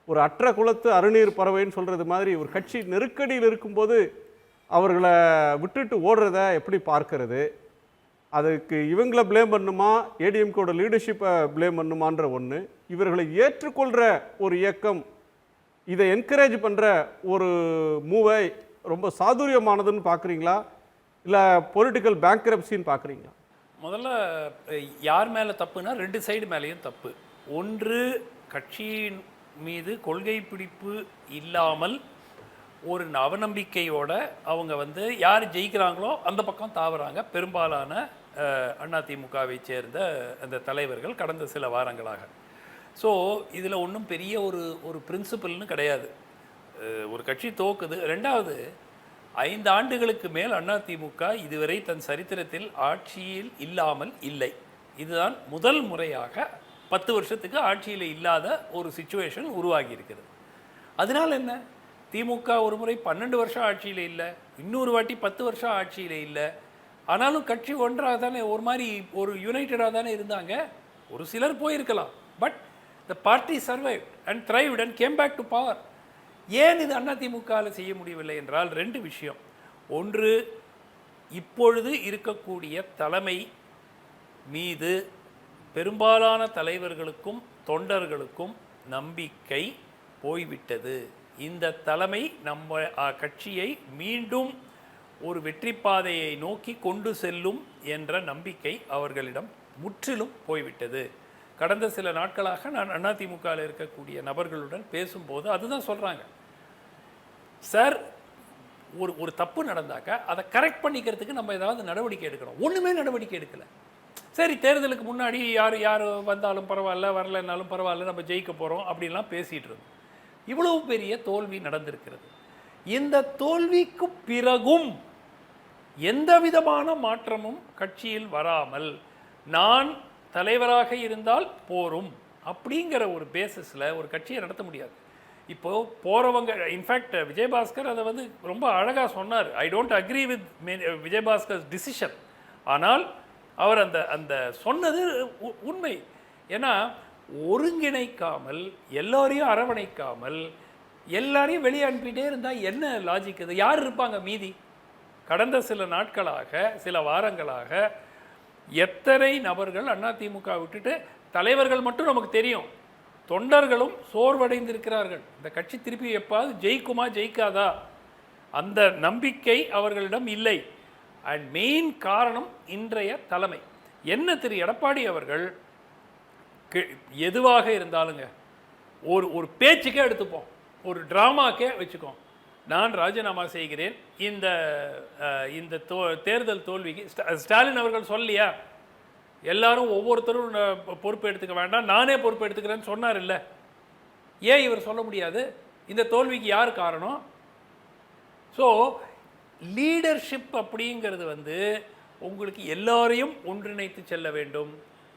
ஒரு அற்ற குலத்து அருநீர் பறவைன்னு சொல்கிறது மாதிரி ஒரு கட்சி நெருக்கடியில் இருக்கும்போது அவர்களை விட்டுட்டு ஓடுறத எப்படி பார்க்கறது? அதுக்கு இவங்களை ப்ளேம் பண்ணுமா, ஏடிஎம்கோட லீடர்ஷிப்பை ப்ளேம் பண்ணுமான்ற ஒன்று. இவர்களை ஏற்றுக்கொள்கிற ஒரு இயக்கம் இதை என்கரேஜ் பண்ணுற ஒரு மூவை ரொம்ப சாதுரியமானதுன்னு பார்க்குறீங்களா, இல்லை பொலிட்டிக்கல் பேங்க்ரப்சின்னு பார்க்குறீங்களா? முதல்ல யார் மேலே தப்புனா 2 சைடு மேலேயும் தப்பு. ஒன்று, கட்சியின் மீது கொள்கை பிடிப்பு இல்லாமல் ஒரு அவநம்பிக்கையோட அவங்க யார் ஜெயிக்கிறாங்களோ அந்த பக்கம் தாவறாங்க பெரும்பாலான அதிமுகவை சேர்ந்த அந்த தலைவர்கள் கடந்த சில வாரங்களாக. ஸோ இதில் ஒன்றும் பெரிய ஒரு பிரின்சிபல்னு கிடையாது. ஒரு கட்சி தோக்குது. 2வது, 5 ஆண்டுகளுக்கு மேல் அதிமுக இதுவரை தன் சரித்திரத்தில் ஆட்சியில் இல்லாமல் இல்லை. இதுதான் முதல் முறையாக 10 வருஷத்துக்கு ஆட்சியில் இல்லாத ஒரு சிச்சுவேஷன் உருவாகி இருக்குது. அதனால் என்ன, திமுக ஒரு முறை 12 வருஷம் ஆட்சியில் இல்லை, இன்னொரு வாட்டி 10 வருஷம் ஆட்சியில் இல்லை. ஆனாலும் கட்சி ஒன்றாக தானே, ஒரு மாதிரி ஒரு யுனைட்டடாக தானே இருந்தாங்க. ஒரு சிலர் போயிருக்கலாம், but the party survived and thrived and came back to power. ஏன் இது அதிமுகவில் செய்ய முடியவில்லை என்றால் 2 விஷயம். ஒன்று, இப்பொழுது இருக்கக்கூடிய தலைமை மீது பெரும்பாலான தலைவர்களுக்கும் தொண்டர்களுக்கும் நம்பிக்கை போய்விட்டது. இந்த தலைமை நம்ம கட்சியை மீண்டும் ஒரு வெற்றி பாதையை நோக்கி கொண்டு செல்லும் என்ற நம்பிக்கை அவர்களிடம் முற்றிலும் போய்விட்டது. கடந்த சில நாட்களாக நான் அதிமுகவில் இருக்கக்கூடிய நபர்களுடன் பேசும்போது அதுதான் சொல்கிறாங்க. சார், ஒரு தப்பு நடந்தாக்க அதை கரெக்ட் பண்ணிக்கிறதுக்கு நம்ம ஏதாவது நடவடிக்கை எடுக்கணும். ஒன்றுமே நடவடிக்கை எடுக்கலை. சரி, தேர்தலுக்கு முன்னாடி யார் வந்தாலும் பரவாயில்ல, வரலைன்னாலும் பரவாயில்ல, நம்ம ஜெயிக்க போகிறோம் அப்படின்லாம் பேசிகிட்டு இருந்தோம். இவ்வளவு பெரிய தோல்வி நடந்திருக்கிறது. இந்த தோல்விக்கு பிறகும் எந்த விதமான மாற்றமும் கட்சியில் வராமல் நான் தலைவராக இருந்தால் போரும் அப்படிங்கிற ஒரு பேசிஸில் ஒரு கட்சியை நடத்த முடியாது. இப்போது போகிறவங்க, இன்ஃபேக்ட் விஜயபாஸ்கர் அதை ரொம்ப அழகாக சொன்னார். I don't agree with Vijayabaskar decision. ஆனால் அவர் அந்த சொன்னது உண்மை. ஏன்னா ஒருங்கிணைக்காமல், எல்லோரையும் அரவணைக்காமல், எல்லாரையும் வெளியே அனுப்பிட்டே இருந்தால் என்ன லாஜிக்? அது யார் இருப்பாங்க மீதி? கடந்த சில நாட்களாக, சில வாரங்களாக எத்தனை நபர்கள் அதிமுக விட்டுட்டு, தலைவர்கள் மட்டும் நமக்கு தெரியும், தொண்டர்களும் சோர்வடைந்திருக்கிறார்கள். இந்த கட்சி திருப்பி எப்பாவது ஜெயிக்குமா ஜெயிக்காதா அந்த நம்பிக்கை அவர்களிடம் இல்லை. அண்ட் மெயின் காரணம் இன்றைய தலைமை. என்ன திரு எடப்பாடி அவர்கள் எதுவாக இருந்தாலுங்க, ஒரு பேச்சுக்கே எடுத்துப்போம், ஒரு ட்ராமாக்கே வச்சுக்கோம், நான் ராஜினாமா செய்கிறேன், இந்த தேர்தல் தோல்விக்கு ஸ்டாலின் அவர்கள் சொல்லியா, எல்லாரும் ஒவ்வொருத்தரும் பொறுப்பு எடுத்துக்க வேண்டாம், நானே பொறுப்பு எடுத்துக்கிறேன்னு சொன்னார் இல்லை? ஏன் இவர் சொல்ல முடியாது? இந்த தோல்விக்கு யார் காரணம்? ஸோ லீடர்ஷிப் அப்படிங்கிறது உங்களுக்கு எல்லாரையும் ஒன்றிணைத்து செல்ல வேண்டும்.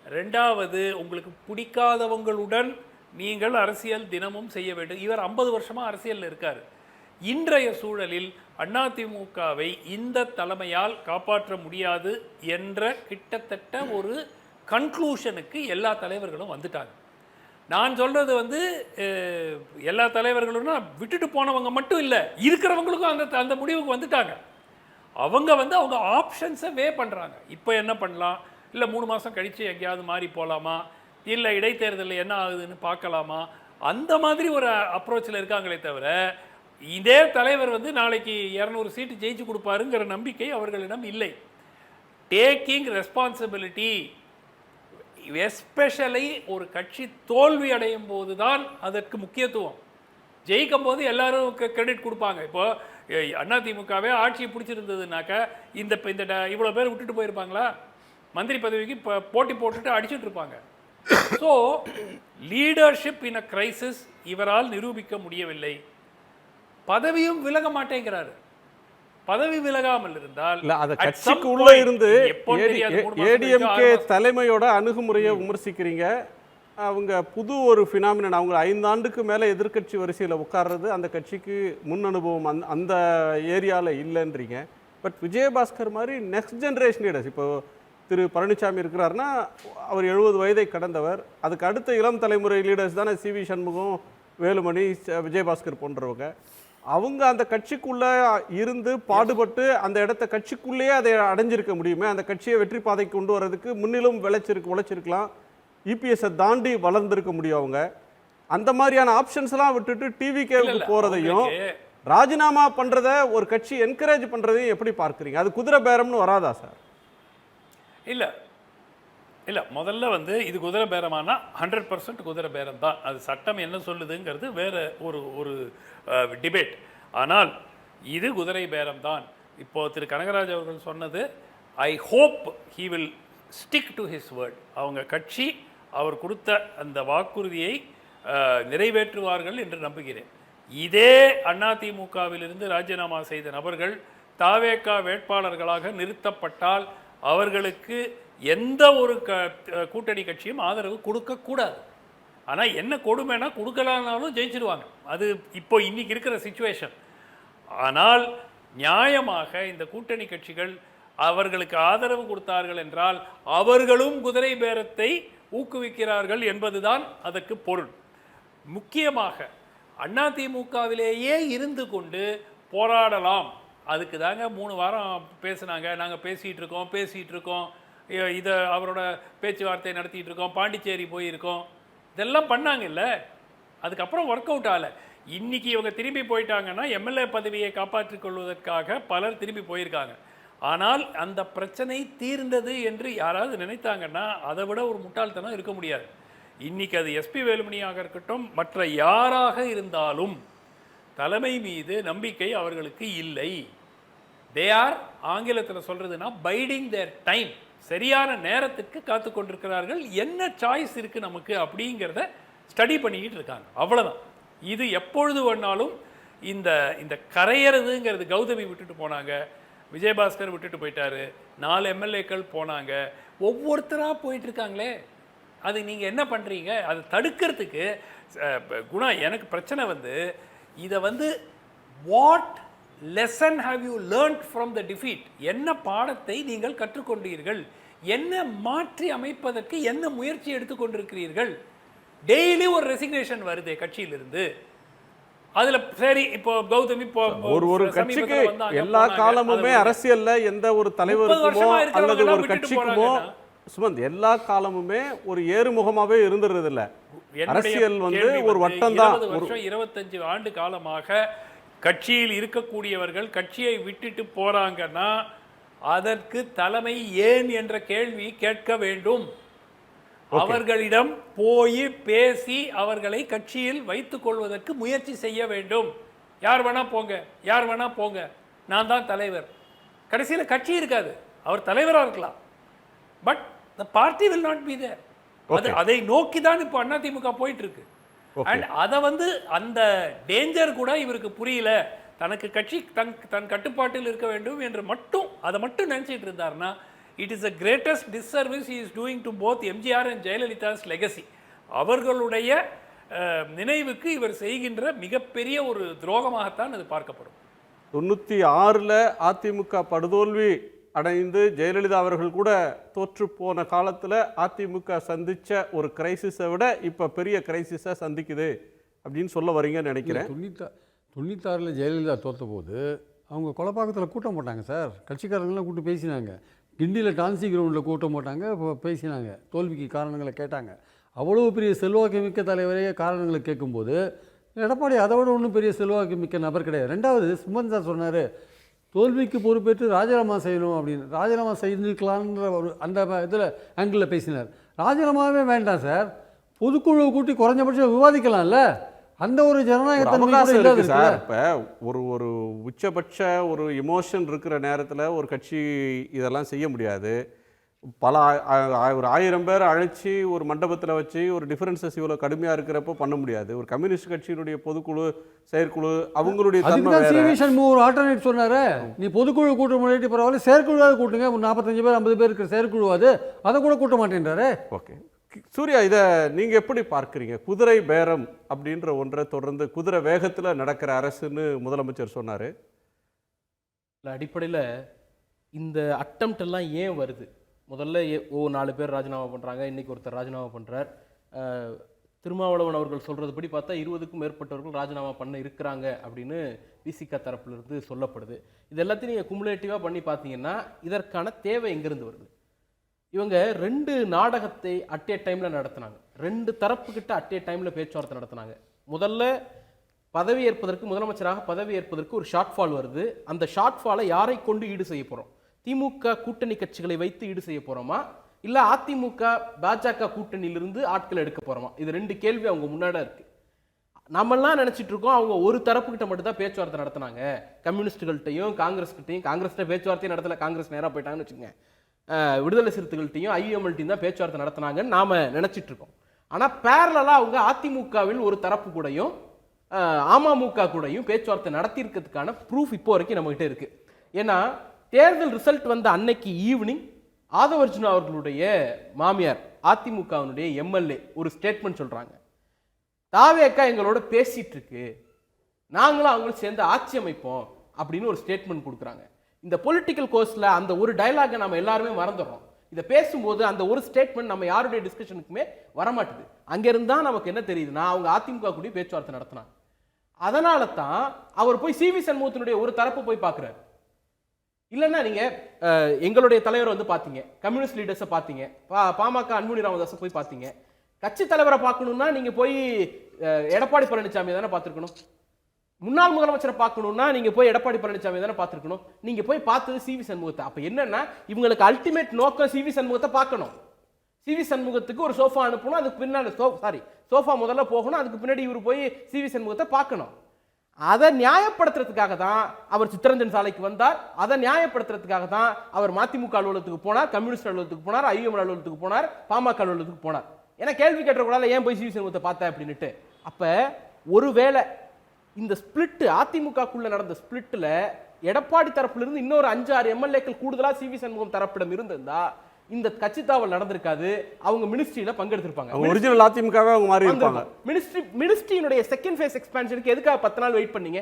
ரெண்டாவது, உங்களுக்கு பிடிக்காதவங்களுடன் நீங்கள் அரசியல் தினமும் செய்ய வேண்டும். இவர் 50 வருஷமாக அரசியலில் இருக்கார். இன்றைய சூழலில் அதிமுகவை இந்த தலைமையால் காப்பாற்ற முடியாது என்ற கிட்டத்தட்ட ஒரு கன்க்ளூஷனுக்கு எல்லா தலைவர்களும் வந்துட்டாங்க. நான் சொல்கிறது எல்லா தலைவர்களும்னா விட்டுட்டு போனவங்க மட்டும் இல்லை, இருக்கிறவங்களுக்கும் அந்த முடிவுக்கு வந்துட்டாங்க. அவங்க அவங்க ஆப்ஷன்ஸை வே பண்ணுறாங்க. இப்போ என்ன பண்ணலாம், இல்லை 3 மாதம் கழித்து எங்கேயாவது மாறி போகலாமா, இல்லை இடைத்தேர்தலில் என்ன ஆகுதுன்னு பார்க்கலாமா, அந்த மாதிரி ஒரு அப்ரோச்சில் இருக்காங்களே தவிர, இதே தலைவர் நாளைக்கு 200 சீட்டு ஜெயிச்சு கொடுப்பாருங்கிற நம்பிக்கை அவர்களிடம் இல்லை. டேக்கிங் ரெஸ்பான்சிபிலிட்டி, எஸ்பெஷலி ஒரு கட்சி தோல்வி அடையும் போது தான் அதற்கு முக்கியத்துவம். ஜெயிக்கும் போது எல்லாரும் கிரெடிட் கொடுப்பாங்க. இப்போ அதிமுகவே ஆட்சியை பிடிச்சிருந்ததுனாக்கா இந்த இவ்வளோ பேர் விட்டுட்டு போயிருப்பாங்களா? மந்திரி பதவிக்கு போட்டி போட்டுட்டு அடிச்சுட்டு இருப்பாங்க. ஸோ லீடர்ஷிப் இன் அ கிரைசிஸ் இவரால் நிரூபிக்க முடியவில்லை. பதவியும் விலக மாட்டேங்கிறாரு. பதவி விலகாமல் இருந்தால் இல்ல, அத கட்சிக்கு உள்ள இருந்து ஏடிஎம்கே தலைமையோட அணுகுமுறையை விமர்சிக்கிறீங்க. அவங்க புது ஒரு ஃபினாமினன், அவங்க 5 ஆண்டுக்கு மேலே எதிர்க்கட்சி வரிசையில் உட்கார்றது அந்த கட்சிக்கு முன் அனுபவம் அந்த ஏரியாவில் இல்லைன்றீங்க. பட் விஜயபாஸ்கர் மாதிரி நெக்ஸ்ட் ஜென்ரேஷன் லீடர்ஸ், இப்போ திரு பழனிசாமி இருக்கிறாருன்னா அவர் 70 வயதை கடந்தவர். அதுக்கு அடுத்த இளம் தலைமுறை லீடர்ஸ் தானே சிவி சண்முகம், வேலுமணி, விஜயபாஸ்கர் போன்றவங்க. அவங்க அந்த கட்சிக்குள்ளே இருந்து பாடுபட்டு அந்த இடத்த கட்சிக்குள்ளேயே அதை அடைஞ்சிருக்க முடியுமே. அந்த கட்சியை வெற்றி பாதைக்கு கொண்டு வர்றதுக்கு முன்னிலும் உழைச்சிருக்கலாம். இபிஎஸ்ஸை தாண்டி வளர்ந்துருக்க முடியும். அவங்க அந்த மாதிரியான ஆப்ஷன்ஸ்லாம் விட்டுட்டு டிவிகேவுக்கு போகிறதையும் ராஜினாமா பண்ணுறத ஒரு கட்சி என்கரேஜ் பண்ணுறதையும் எப்படி பார்க்குறீங்க? அது குதிரை பேரம்னு வராதா சார்? இல்லை, முதல்ல இது குதிரை பேரமானா 100% குதிரை பேரம் தான். அது சட்டம் என்ன சொல்லுதுங்கிறது வேறு ஒரு டிபேட். ஆனால் இது குதிரை பேரம் தான். இப்போது திரு கனகராஜ் அவர்கள் சொன்னது, I hope he will stick to his word. அவங்க கட்சி அவர் கொடுத்த அந்த வாக்குறுதியை நிறைவேற்றுவார்கள் என்று நம்புகிறேன். இதே அதிமுகவிலிருந்து ராஜினாமா செய்த நபர்கள் தாவேகா வேட்பாளர்களாக நிறுத்தப்பட்டால் அவர்களுக்கு எந்த ஒரு கூட்டணி கட்சியும் ஆதரவு கொடுக்கக்கூடாது. ஆனால் என்ன கொடுமைனா, கொடுக்கலான்னாலும் ஜெயிச்சிடுவாங்க. அது இப்போ இன்னைக்கு இருக்கிற சிச்சுவேஷன். ஆனால் நியாயமாக இந்த கூட்டணி கட்சிகள் அவர்களுக்கு ஆதரவு கொடுத்தார்கள் என்றால் அவர்களும் குதிரை பேரத்தை ஊக்குவிக்கிறார்கள் என்பதுதான் அதற்கு பொருள். முக்கியமாக அதிமுகவிலேயே இருந்து கொண்டு போராடலாம். அதுக்கு தாங்க 3 வாரம் பேசுனாங்க. நாங்கள் பேசிகிட்டு இருக்கோம், இதை அவரோட பேச்சுவார்த்தை நடத்திட்டு இருக்கோம், பாண்டிச்சேரி போயிருக்கோம், இதெல்லாம் பண்ணாங்க இல்லை. அதுக்கப்புறம் ஒர்க் அவுட் ஆகலை. இன்னைக்கு இவங்க திரும்பி போயிட்டாங்கன்னா எம்எல்ஏ பதவியை காப்பாற்றிக் கொள்வதற்காக பலர் திரும்பி போயிருக்காங்க. ஆனால் அந்த பிரச்சனை தீர்ந்தது என்று யாராவது நினைத்தாங்கன்னா அதை விட ஒரு முட்டாள்தனம் இருக்க முடியாது. இன்னைக்கு அது எஸ்பி வேலுமணியாக இருக்கட்டும், மற்ற யாராக இருந்தாலும் தலைமை மீது நம்பிக்கை அவர்களுக்கு இல்லை. தே ஆர், ஆங்கிலத்தில் சொல்றதுன்னா பைடிங் தேர் டைம். சரியான நேரத்துக்கு காத்து கொண்டிருக்கிறார்கள். என்ன சாய்ஸ் இருக்குது நமக்கு அப்படிங்கிறத ஸ்டடி பண்ணிக்கிட்டு இருக்காங்க. அவ்வளோதான். இது எப்பொழுது வேணாலும் இந்த கரையிறதுங்கிறது, கௌதமி விட்டுட்டு போனாங்க, விஜயபாஸ்கர் விட்டுட்டு போயிட்டாரு, 4 எம்எல்ஏக்கள் போனாங்க, ஒவ்வொருத்தராக போயிட்டுருக்காங்களே. அது நீங்கள் என்ன பண்ணுறீங்க? அதை தடுக்கிறதுக்கு குணா, எனக்கு பிரச்சனை இதை what lesson have you learned from the defeat? என்ன பாடத்தை நீங்கள் கற்றுக்கொண்டீர்கள்? என்ன மாற்றி அமைப்பதற்கு என்ன முயற்சி எடுத்துக்கொண்டிருக்கிறீர்கள்? டெய்லி ஒரு ரெசிக்னேஷன் வருது கட்சியிலிருந்து. அதுல சரி இப்போ கௌதமி இப்போ ஒரு கட்சிக்கு எல்லா காலமுமே அரசியல்ல எந்த ஒரு தலைவருக்குமோ அல்லது ஒரு கட்சிக்குமோ சுமந்த் எல்லா காலமுமே ஒரு ஏறுமுகமாவே இருந்துறது இல்ல. அரசியல் ஒரு வட்டம் தான். 25 ஆண்டு காலமாக கட்சியில் இருக்கக்கூடியவர்கள் கட்சியை விட்டுட்டு போறாங்கன்னா அதற்கு தலைமை ஏன் என்ற கேள்வி கேட்க வேண்டும். அவர்களிடம் போய் பேசி அவர்களை கட்சியில் வைத்துக் கொள்வதற்கு முயற்சி செய்ய வேண்டும். யார் வேணா போங்க, யார் வேணா போங்க, நான் தான் தலைவர். கடைசியில் கட்சி இருக்காது, அவர் தலைவராக இருக்கலாம், but the party will not be there. அதை நோக்கி தான் இப்போ அதிமுக போயிட்டு இருக்கு. அண்ட் அதை அந்த டேஞ்சர் கூட இவருக்கு புரியல. தனக்கு கட்சி தன் கட்டுப்பாட்டில் இருக்க வேண்டும் என்று அதை மட்டும் நினைச்சிட்டு இருந்தாருன்னா it is the greatest disservice he is doing to both MGR and Jayalalitha's legacy. அவர்களுடைய நினைவுக்கு இவர் செய்கின்ற மிகப்பெரிய ஒரு துரோகமாகத்தான் அது பார்க்கப்படும். 96ல் அதிமுக படுதோல்வி அடைந்து ஜெயலலிதா அவர்கள் கூட தோற்று போன காலத்தில் அதிமுக சந்திச்ச ஒரு கிரைசிஸை விட இப்போ பெரிய கிரைசிஸை சந்திக்குது அப்படின்னு சொல்ல வரீங்கன்னு நினைக்கிறேன். 96ல் ஜெயலலிதா தோற்ற போது அவங்க கொலப்பாக்கத்தில் கூட்டம் போட்டாங்க சார். கட்சிக்காரங்களாம் கூப்பிட்டு பேசினாங்க. கிண்டியில் டான்சி கிரவுண்டில் கூட்டம் போட்டாங்க, பேசினாங்க, தோல்விக்கு காரணங்களை கேட்டாங்க. அவ்வளோ பெரிய செல்வாக்கு மிக்க தலைவரே காரணங்களை கேட்கும்போது எடப்பாடி அதை விட ஒன்றும் பெரிய செல்வாக்கு மிக்க நபர் கிடையாது. ரெண்டாவது சுமந்த் சார் சொன்னார் தோல்விக்கு பொறுப்பேற்று ராஜினாமா செய்யணும் அப்படின்னு. ராஜினாமா செய்திருக்கலான்ற ஒரு அந்த இதில் ஆங்கிளில் பேசினார். ராஜினாமாவே வேண்டாம் சார், பொதுக்குழு கூட்டி குறைஞ்சபட்சம் விவாதிக்கலாம்ல. அந்த ஒரு ஜனநாயகத்தை சார். இப்போ ஒரு உச்சபட்ச ஒரு எமோஷன் இருக்கிற நேரத்தில் ஒரு கட்சி இதெல்லாம் செய்ய முடியாது. பல ஒரு 1000 பேர் அழைச்சி ஒரு மண்டபத்தில் வச்சு ஒரு டிஃபரன்சஸ் இவ்வளோ கடுமையாக இருக்கிறப்போ பண்ண முடியாது. ஒரு கம்யூனிஸ்ட் கட்சியினுடைய பொதுக்குழு செயற்குழு அவங்களுடைய ஒரு ஆல்டர்னேட் சொன்னார். நீ பொதுக்குழு கூட்ட முடியாது பரவாயில்ல, செயற்குழுவாக கூட்டுங்க. 45 பேர் 50 பேர் இருக்கிற செயற்குழு அதை கூட கூட்ட மாட்டேன்றாரு. ஓகே சூர்யா, இதை நீங்கள் எப்படி பார்க்குறீங்க? குதிரை பேரம் அப்படின்ற ஒன்றை தொடர்ந்து குதிரை வேகத்தில் நடக்கிற அரசுன்னு முதலமைச்சர் சொன்னார். அடிப்படையில் இந்த அட்டம்ப்ட் எல்லாம் ஏன் வருது? முதல்ல 4 பேர் ராஜினாமா பண்ணுறாங்க, இன்றைக்கி ஒருத்தர் ராஜினாமா பண்ணுறார். திருமாவளவன் அவர்கள் சொல்கிறதுபடி பார்த்தா 20க்கும் மேற்பட்டவர்கள் ராஜினாமா பண்ண இருக்கிறாங்க அப்படின்னு விசிக தரப்பிலிருந்து சொல்லப்படுது. இது எல்லாத்தையும் நீங்கள் குமுலேட்டிவாக பண்ணி பார்த்தீங்கன்னா இதற்கான தேவை எங்கேருந்து வருது? இவங்க 2 நாடகத்தை அட் ஏ டைமில் நடத்தினாங்க. 2 தரப்புக்கிட்ட அட் ஏ டைமில் பேச்சுவார்த்தை நடத்தினாங்க. முதல்ல பதவி ஏற்பதற்கு, முதலமைச்சராக பதவி ஏற்பதற்கு ஒரு ஷார்ட் ஃபால் வருது. அந்த ஷார்ட் ஃபாலை யாரை கொண்டு ஈடு செய்ய போகிறோம்? திமுக கூட்டணி கட்சிகளை வைத்து ஈடு செய்ய போகிறோமா, இல்லை அதிமுக பாஜக கூட்டணியிலிருந்து ஆட்கள் எடுக்க போகிறோமா? இது 2 கேள்வி அவங்க முன்னாடி இருக்குது. நம்மெல்லாம் நினச்சிட்டு இருக்கோம் அவங்க ஒரு தரப்புக்கிட்ட மட்டும் தான் பேச்சுவார்த்தை நடத்தினாங்க, கம்யூனிஸ்டுகள்கிட்டையும் காங்கிரஸ்கிட்டையும். காங்கிரஸ்கிட்ட பேச்சுவார்த்தையும் நடத்தலை, காங்கிரஸ் நேராக போயிட்டாங்கன்னு வச்சுக்கோங்க. விடுதலை சிறுத்தைகள்கிட்டையும் ஐஎம்எல்ட்டையும் தான் பேச்சுவார்த்தை நடத்தினாங்கன்னு நாம் நினச்சிட்டு இருக்கோம். ஆனால் பேரலாக அவங்க அதிமுகவில் ஒரு தரப்பு கூடயும் அமமுக கூடயும் பேச்சுவார்த்தை நடத்தியிருக்கிறதுக்கான ப்ரூஃப் இப்போ வரைக்கும் நம்மகிட்ட இருக்குது. ஏன்னா தேர்தல் ரிசல்ட் வந்த அன்னைக்கு ஈவினிங் ஆதவர்ஜுனா அவர்களுடைய மாமியார் அதிமுகவினுடைய எம்எல்ஏ ஒரு ஸ்டேட்மெண்ட் சொல்கிறாங்க, தாவேக்கா எங்களோட பேசிகிட்டு இருக்கு, நாங்களும் அவங்களும் சேர்ந்து ஆட்சி அமைப்போம் அப்படின்னு ஒரு ஸ்டேட்மெண்ட் கொடுக்குறாங்க. இந்த பொலிட்டிக்கல் கோர்ஸில் அந்த ஒரு டயலாகை நம்ம எல்லாருமே மறந்துடுறோம். இதை பேசும்போது அந்த ஒரு ஸ்டேட்மெண்ட் நம்ம யாருடைய டிஸ்கஷனுக்குமே வரமாட்டுது. அங்கேருந்து தான் நமக்கு என்ன தெரியுதுன்னா அவங்க அதிமுக கூட பேச்சுவார்த்தை நடத்தினாங்க. அதனால தான் அவர் போய் சிவி சண்முகத்தினுடைய ஒரு தரப்பு போய் பார்க்குறாரு. இல்லைன்னா நீங்கள் எங்களுடைய தலைவரை பார்த்தீங்க, கம்யூனிஸ்ட் லீடர்ஸை பார்த்தீங்க, பாமக அன்புமணி ராமதாஸை போய் பார்த்தீங்க. கட்சி தலைவரை பார்க்கணுன்னா நீங்கள் போய் எடப்பாடி பழனிசாமி தானே பார்த்துருக்கணும். முன்னாள் முதலமைச்சரை பார்க்கணும்னா நீங்கள் போய் எடப்பாடி பழனிசாமி தானே பார்த்துருக்கணும். நீங்கள் போய் பார்த்தது சிவி சண்முகத்தை. அப்போ என்னன்னா இவங்களுக்கு அல்டிமேட் நோக்கம் சிவி சண்முகத்தை பார்க்கணும். சிவி சண்முகத்துக்கு ஒரு சோஃபா அனுப்பணும், அதுக்கு பின்னாடி சோஃபா முதல்ல போகணும், அதுக்கு பின்னாடி இவர் போய் சிவி சண்முகத்தை பார்க்கணும். அதை நியாயப்படுத்துறதுக்காக தான் அவர் சித்தரஞ்சன் சாலைக்கு வந்தார். அதை நியாயப்படுத்துறதுக்காக தான் அவர் மதிமுக அலுவலகத்துக்கு போனார், கம்யூனிஸ்ட் அலுவலகத்துக்கு போனார், ஐஎம்எல் அலுவலகத்துக்கு போனார், பாமக அலுவலகத்துக்கு போனார். ஏன்னா கேள்வி கேட்டக்கூடாது ஏன் போய் சிவி சண்முகத்தை பார்த்தேன் அப்படின்னுட்டு. அப்போ ஒருவேளை இந்த ஸ்பிளிட் அதிமுகக்குள்ள நடந்த ஸ்பிளிட்ல எடப்பாடி தரப்பிலிருந்து இன்னொரு 5-6 எம்எல்ஏக்கள் கூடுதலா சிவி சண்முகம் தரப்பிடம் இருந்திருந்தா இந்த கட்சி தாவல் நடந்திருக்காது. அவங்க மினிஸ்ட்ரியில பங்கெடுத்திருப்பாங்க. ஒரிஜினல் அதிமுகவே அவங்க மாறி இருப்பாங்க. மினிஸ்ட்ரியினுடைய செகண்ட் ஃபேஸ் எக்ஸ்பான்ஷனுக்கு எதுக்காக 10 நாள் வெயிட் பண்ணீங்க?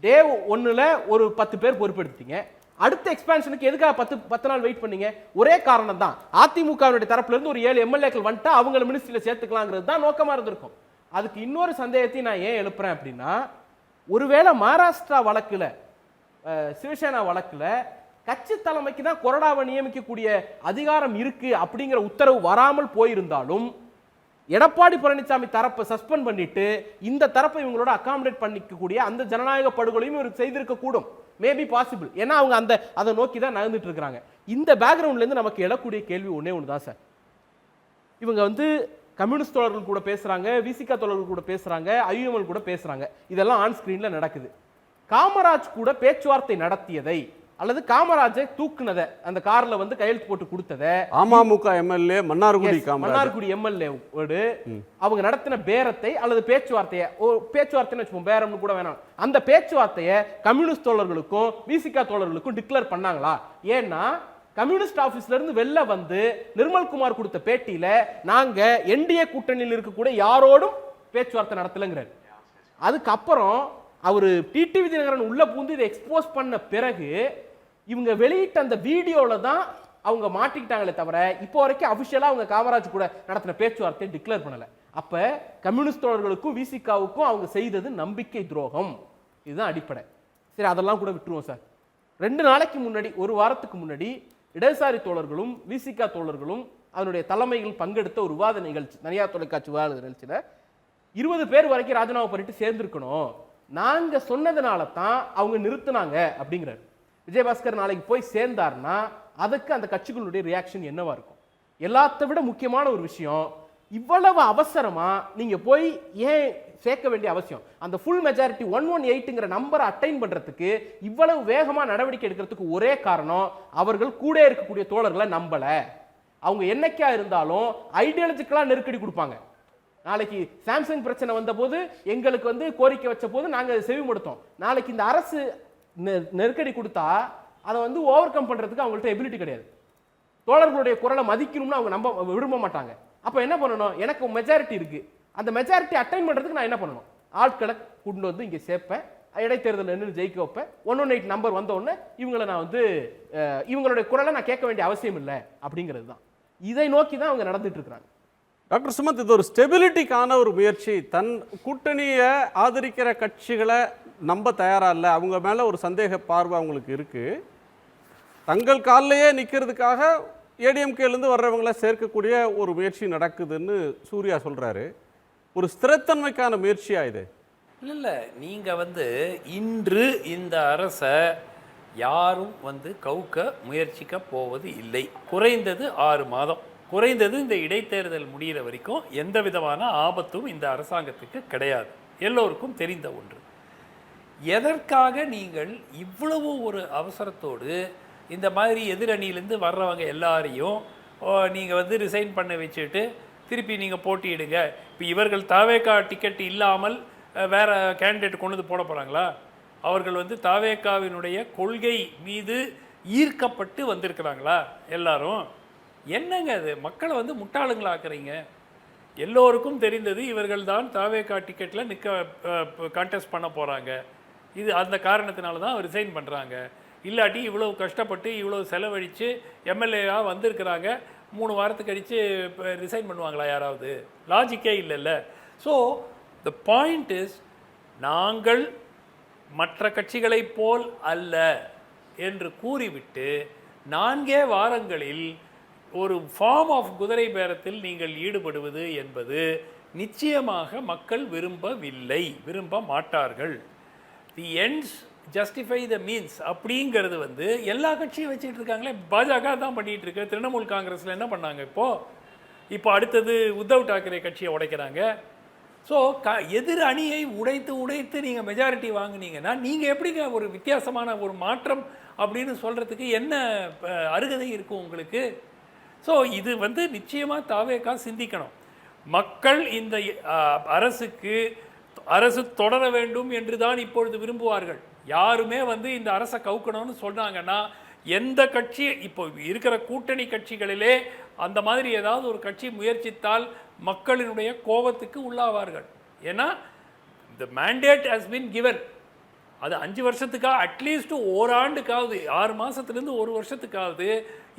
டே 1ல ஒரு 10 பேர் பொறுப்பெடுத்தீங்க. அடுத்த எக்ஸ்பான்ஷனுக்கு எதுக்காக 10 நாள் வெயிட் பண்ணீங்க? ஒரே காரணம் தான், அதிமுகவுடைய தரப்புல இருந்து ஒரு 7 எம்எல்ஏக்கள் வந்துட்டா அவங்களை மினிஸ்ட்ரியில சேர்த்துக்கலாங்கிறது தான் நோக்கமா இருந்திருக்கும். அதுக்கு இன்னொரு சந்தேகத்தை நான் ஏன் எழுப்புறேன் அப்படின்னா, ஒருவேளை மகாராஷ்டிரா வழக்குல சிவசேனா வழக்குல கட்சி தலைமைக்கு தான் கொறடாவை நியமிக்கக்கூடிய அதிகாரம் இருக்கு அப்படிங்கிற உத்தரவு வராமல் போயிருந்தாலும் எடப்பாடி பழனிசாமி தரப்பை சஸ்பெண்ட் பண்ணிட்டு இந்த தரப்பை இவங்களோட அகாமடேட் பண்ணிக்கக்கூடிய அந்த ஜனநாயக படுகொலையும் இவர் செய்திருக்க கூடும். Maybe possible. ஏன்னா அவங்க அதை நோக்கி தான் நகர்ந்துட்டு இருக்கிறாங்க. இந்த பேக்ரவுண்ட்ல இருந்து நமக்கு எழக்கூடிய கேள்வி ஒன்னே ஒன்று தான் சார். இவங்க வந்து கம்யூனிஸ்ட் தோழர்கள் கூட பேசுறாங்க, விசிகா தோழர்கள் கூட பேசுறாங்க, ஐயுஎம்எல் கூட பேசுறாங்க. இதெல்லாம் ஆன் ஸ்கிரீன்ல நடக்குது. காமராஜ் கூட பேச்சுவார்த்தை நடத்தியதை அல்லது காமராஜை தூக்குனதை அந்த கார்ல வந்து கையெழுத்து போட்டு கொடுத்ததை அமமுக எம்எல்ஏ மன்னார்குடி எம்எல்ஏ அவங்க நடத்தின பேரத்தை அல்லது பேச்சுவார்த்தையை, பேச்சுவார்த்தைன்னு வச்சுப்போம், பேரம்னு கூட வேணாம், அந்த பேச்சுவார்த்தையை கம்யூனிஸ்ட் தோழர்களுக்கும் விசிகா தோழர்களுக்கும் டிக்ளேர் பண்ணாங்களா? ஏன்னா கம்யூனிஸ்ட் ஆபீஸ்ல இருந்து வெளில வந்து நிர்மல்குமார் கொடுத்த பேட்டியில நாங்க என்டிஏ கூட்டணியில் இருக்கக்கூடிய யாரோடும் பேச்சுவார்த்தை நடத்தலங்கிறார். அதுக்கப்புறம் அவர் டிடிவி தினகரன் உள்ள பூந்து இதை எக்ஸ்போஸ் பண்ண பிறகு இவங்க வெளியிட்ட அந்த வீடியோல தான் அவங்க மாட்டிக்கிட்டாங்களே தவிர இப்போ வரைக்கும் அபிஷியலா அவங்க காமராஜ் கூட நடத்தின பேச்சுவார்த்தையை டிக்ளேர் பண்ணல. அப்ப கம்யூனிஸ்ட் தோழர்களுக்கும் விசிகாவுக்கும் அவங்க செய்தது நம்பிக்கை துரோகம். இதுதான் அடிப்படை. சரி, அதெல்லாம் கூட விட்டுருவோம் சார். 2 நாளைக்கு முன்னாடி, ஒரு வாரத்துக்கு முன்னாடி இடதுசாரி தோழர்களும் விசிகா தோழர்களும் அதனுடைய தலைமைகள் பங்கெடுத்த ஒரு விவாத நிகழ்ச்சி, தனியார் தொலைக்காட்சி விவாத நிகழ்ச்சியில 20 பேர் வரைக்கும் ராஜினாமா பண்ணிட்டு சேர்ந்திருக்கணும், நாங்க சொன்னதுனால தான் அவங்க நிறுத்தினாங்க அப்படிங்கிறார். விஜயபாஸ்கர் நாளைக்கு போய் சேர்ந்தார்னா அதுக்கு அந்த கட்சிகளுடைய ரியாக்ஷன் என்னவா இருக்கும்? எல்லாத்தை விட முக்கியமான ஒரு விஷயம், இவ்வளவு அவசரமா நீங்க போய் ஏன் சேர்க்க வேண்டிய அவசியம்? அந்த ஃபுல் மெஜாரிட்டி 118ங்கிற நம்பரை அட்டைன் பண்றதுக்கு இவ்வளவு வேகமா நடவடிக்கை எடுக்கிறதுக்கு ஒரே காரணம், அவர்கள் கூட இருக்கக்கூடிய தோழர்களை நம்பல. அவங்க என்னைக்கா இருந்தாலும் ஐடியாலஜிக்கலா நெருக்கடி கொடுப்பாங்க. நாளைக்கு சாம்சங் பிரச்சனை வந்த போது எங்களுக்கு வந்து கோரிக்கை வச்ச போது நாங்க செவி மடுத்தோம். நாளைக்கு இந்த அரசு நெருக்கடி கொடுத்தா அதை வந்து ஓவர் கம் பண்றதுக்கு அவங்கள்ட்ட எபிலிட்டி கிடையாது. தோழர்களுடைய குரலை மதிக்கணும்னு அவங்க நம்ப விரும்ப மாட்டாங்க. அப்ப என்ன பண்ணணும்? எனக்கு மெஜாரிட்டி இருக்கு, அந்த மெஜாரிட்டி அட்டைன் பண்றதுக்கு நான் என்ன பண்ணணும்? ஆட்களை கொண்டு வந்து இங்க சேர்ப்பேன், இடைத்தேர்தல் நின்று ஜெயிக்க வைப்பேன். 118 நம்பர் வந்த உடனே இவங்களை நான் வந்து இவங்களுடைய குரலை நான் கேட்க வேண்டிய அவசியம் இல்லை அப்படிங்கிறது தான். இதை நோக்கி தான் அவங்க நடந்துட்டு இருக்கிறாங்க. டாக்டர் சுமந்த், இது ஒரு ஸ்டெபிலிட்டிக்கான ஒரு முயற்சி. தன் கூட்டணியை ஆதரிக்கிற கட்சிகளை நம்ப தயாரா இல்லை, அவங்க மேலே ஒரு சந்தேக பார்வை அவங்களுக்கு இருக்கு. தங்கள் காலிலேயே நிற்கிறதுக்காக ஏடிஎம்கேலேருந்து வர்றவங்களை சேர்க்கக்கூடிய ஒரு முயற்சி நடக்குதுன்னு சூர்யா சொல்றாரு. ஒரு ஸ்திரத்தன்மைக்கான முயற்சியா இது? இல்லை, நீங்கள் வந்து இன்று இந்த அரசை யாரும் வந்து கவுக்க முயற்சிக்க போவது இல்லை. குறைந்தது 6 மாதம், குறைந்தது இந்த இடைத்தேர்தல் முடிகிற வரைக்கும் எந்த விதமான ஆபத்தும் இந்த அரசாங்கத்துக்கு கிடையாது, எல்லோருக்கும் தெரிந்த ஒன்று. எதற்காக நீங்கள் இவ்வளவு ஒரு அவசரத்தோடு இந்த மாதிரி எதிரணியிலேருந்து வர்றவங்க எல்லாரையும் நீங்கள் வந்து ரிசைன் பண்ண வச்சுட்டு திருப்பி நீங்கள் போட்டியிடுங்க? இப்போ இவர்கள் தாவேகா டிக்கெட் இல்லாமல் வேறு கேண்டிடேட் கொண்டு வந்து போட போகிறாங்களா? அவர்கள் வந்து தாவேகாவினுடைய கொள்கை மீது ஈர்க்கப்பட்டு வந்திருக்கிறாங்களா எல்லாரும்? என்னங்க அது? மக்களை வந்து முட்டாளுங்களாக்குறீங்க. எல்லோருக்கும் தெரிந்தது இவர்கள் தான் தாவேகா டிக்கெட்டில் கான்டெஸ்ட் பண்ண போகிறாங்க. இது அந்த காரணத்தினால தான் ரிசைன் பண்ணுறாங்க. இல்லாட்டி இவ்வளவு கஷ்டப்பட்டு இவ்வளவு செலவழித்து எம்எல்ஏவாக வந்திருக்கிறாங்க, 3 வாரத்துக்கு கழித்து ரிசைன் பண்ணுவாங்களா யாராவது? லாஜிக்கே இல்லைல்ல. ஸோ த பாயிண்ட் இஸ், நாங்கள் மற்ற கட்சிகளைப் போல் அல்ல என்று கூறிவிட்டு 4 வாரங்களில் ஒரு ஃபார்ம் ஆஃப் குதிரை பேரத்தில் நீங்கள் ஈடுபடுவது என்பது நிச்சயமாக மக்கள் விரும்ப மாட்டார்கள். தி எண்ட்ஸ் ஜஸ்டிஃபை த மீன்ஸ் அப்படிங்கிறது வந்து எல்லா கட்சியும் வச்சுக்கிட்டு இருக்காங்களே. பாஜக தான் பண்ணிகிட்டு இருக்கு. திரிணாமுல் காங்கிரஸில் என்ன பண்ணாங்க? இப்போ அடுத்தது உத்தவ் தாக்கரே கட்சியை உடைக்கிறாங்க. ஸோ எதிர் அணியை உடைத்து நீங்கள் மெஜாரிட்டி வாங்கினீங்கன்னா நீங்கள் எப்படிங்க ஒரு வித்தியாசமான ஒரு மாற்றம் அப்படின்னு சொல்கிறதுக்கு என்ன அருகதை இருக்கும் உங்களுக்கு? ஸோ இது வந்து நிச்சயமாக தாவேகா சிந்திக்கணும். மக்கள் இந்த அரசு தொடர வேண்டும் என்று தான் இப்பொழுது விரும்புவார்கள். யாருமே வந்து இந்த அரசை கவுக்கணும்னு சொன்னாங்கன்னா எந்த கட்சி இப்போ இருக்கிற கூட்டணி கட்சிகளிலே அந்த மாதிரி ஏதாவது ஒரு கட்சி முயற்சித்தால் மக்களினுடைய கோபத்துக்கு உள்ளாவார்கள். ஏன்னா the mandate has been given. அது 5 வருஷத்துக்காக, அட்லீஸ்ட் ஓராண்டுக்காவது, 6 மாதத்துலேருந்து 1 வருஷத்துக்காவது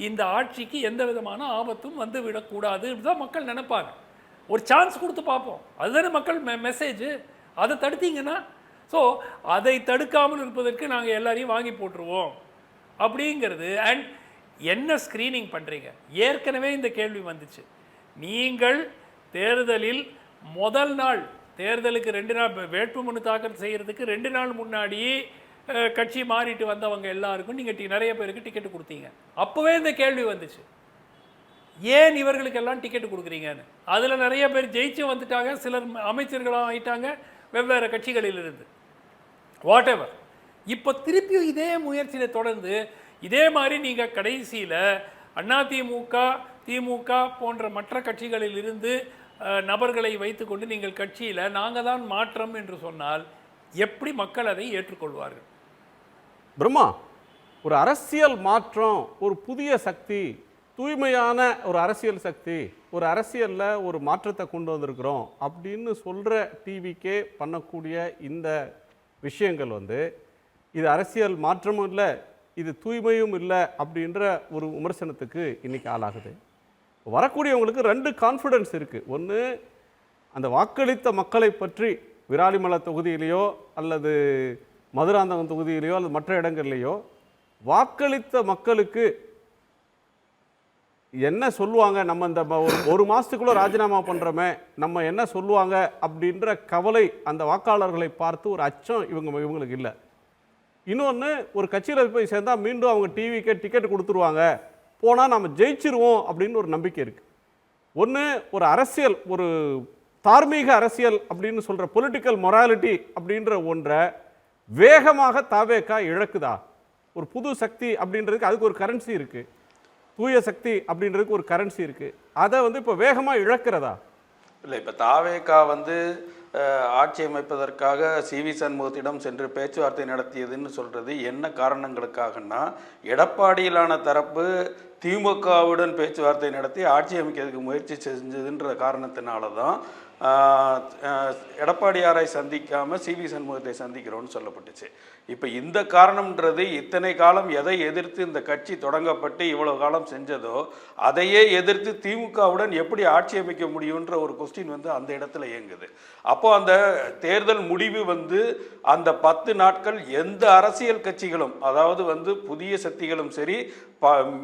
இந்த ஆட்சிக்கு எந்த விதமான ஆபத்தும் வந்து விடக்கூடாது தான் மக்கள் நினைப்பாங்க. ஒரு சான்ஸ் கொடுத்து பார்ப்போம், அதுதானே மக்கள் மெசேஜ். அதை தடுத்தீங்கன்னா ஸோ அதை தடுக்காமல் இருப்பதற்கு நாங்கள் எல்லாரையும் வாங்கி போட்டுருவோம் அப்படிங்கிறது. அண்ட் என்ன ஸ்க்ரீனிங் பண்ணுறீங்க? ஏற்கனவே இந்த கேள்வி வந்துச்சு. நீங்கள் தேர்தலில் முதல் நாள், தேர்தலுக்கு 2 நாள் வேட்புமனு தாக்கல் செய்கிறதுக்கு 2 நாள் முன்னாடி கட்சி மாறிட்டு வந்தவங்க எல்லாருக்கும் நீங்கள் நிறைய பேருக்கு டிக்கெட் கொடுத்தீங்க. அப்போவே இந்த கேள்வி வந்துச்சு, ஏன் இவர்களுக்கெல்லாம் டிக்கெட் கொடுக்குறீங்கன்னு. அதில் நிறைய பேர் ஜெயிச்சு வந்துட்டாங்க, சிலர் அமைச்சர்களாக ஆயிட்டாங்க வெவ்வேறு கட்சிகளிலிருந்து, வாட் எவர். இப்போ திருப்பியும் இதே முயற்சியில் தொடர்ந்து இதே மாதிரி நீங்கள் கடைசியில் அதிமுக, திமுக போன்ற மற்ற கட்சிகளில் இருந்து நபர்களை வைத்துக்கொண்டு நீங்கள் கட்சியில் நாங்கள் தான் மாற்றம் என்று சொன்னால் எப்படி மக்கள் அதை ஏற்றுக்கொள்வார்கள்? பிரம்மா, ஒரு அரசியல் மாற்றம், ஒரு புதிய சக்தி, தூய்மையான ஒரு அரசியல் சக்தி, ஒரு அரசியலில் ஒரு மாற்றத்தை கொண்டு வந்திருக்கிறோம் அப்படின்னு சொல்கிற டிவிக்கே பண்ணக்கூடிய இந்த விஷயங்கள் இது அரசியல் மாற்றமும் இல்லை, இது தூய்மையும் இல்லை அப்படின்ற ஒரு விமர்சனத்துக்கு இன்றைக்கி ஆளாகுது. வரக்கூடியவங்களுக்கு 2 கான்ஃபிடன்ஸ் இருக்குது. ஒன்று, அந்த வாக்களித்த மக்களை பற்றி விராலிமலை தொகுதியிலையோ அல்லது மதுராந்தகம் தொகுதியிலையோ அல்லது மற்ற இடங்கள்லையோ வாக்களித்த மக்களுக்கு என்ன சொல்லுவாங்க, நம்ம இந்த ஒரு மாதத்துக்குள்ளே ராஜினாமா பண்ணுறோமே, நம்ம என்ன சொல்லுவாங்க அப்படின்ற கவலை அந்த வாக்காளர்களை பார்த்து ஒரு அச்சம் இவங்களுக்கு இல்லை. இன்னொன்று, ஒரு கட்சியில் போய் சேர்ந்தால் மீண்டும் அவங்க டிவிக்கே டிக்கெட் கொடுத்துருவாங்க, போனால் நம்ம ஜெயிச்சிருவோம் அப்படின்னு ஒரு நம்பிக்கை இருக்குது. ஒன்று, ஒரு அரசியல், ஒரு தார்மீக அரசியல் அப்படின்னு சொல்கிற பொலிட்டிக்கல் மொராலிட்டி அப்படின்ற ஒன்றை வேகமாக தாவேகா இழக்குதா? ஒரு புது சக்தி அப்படின்றதுக்கு அதுக்கு ஒரு கரன்சி இருக்குது, தூய சக்தி அப்படின்றதுக்கு ஒரு கரன்சி இருக்குது, அதை இப்போ வேகமாக இழக்கிறதா? இல்லை, இப்போ தாவேகா ஆட்சி அமைப்பதற்காக CV சண்முகத்திடம் சென்று பேச்சுவார்த்தை நடத்தியதுன்னு சொல்கிறது என்ன காரணங்களுக்காகனா, எடப்பாடியிலான தரப்பு திமுகவுடன் பேச்சுவார்த்தை நடத்தி ஆட்சி அமைக்கிறதுக்கு முயற்சி செஞ்சதுன்ற காரணத்தினால தான் எடப்பாடியாரை சந்திக்காமல் CV சண்முகத்தை சந்திக்கிறோன்னு சொல்லப்பட்டுச்சு. இப்போ இந்த காரணம்ன்றது இத்தனை காலம் எதை எதிர்த்து இந்த கட்சி தொடங்கப்பட்டு இவ்வளவு காலம் செஞ்சதோ அதையே எதிர்த்து திமுகவுடன் எப்படி ஆட்சி அமைக்க முடியுன்ற ஒரு கொஸ்டின் அந்த இடத்துல இயங்குது. அப்போ அந்த தேர்தல் முடிவு அந்த 10 நாட்கள் எந்த அரசியல் கட்சிகளும், அதாவது புதிய சக்திகளும் சரி,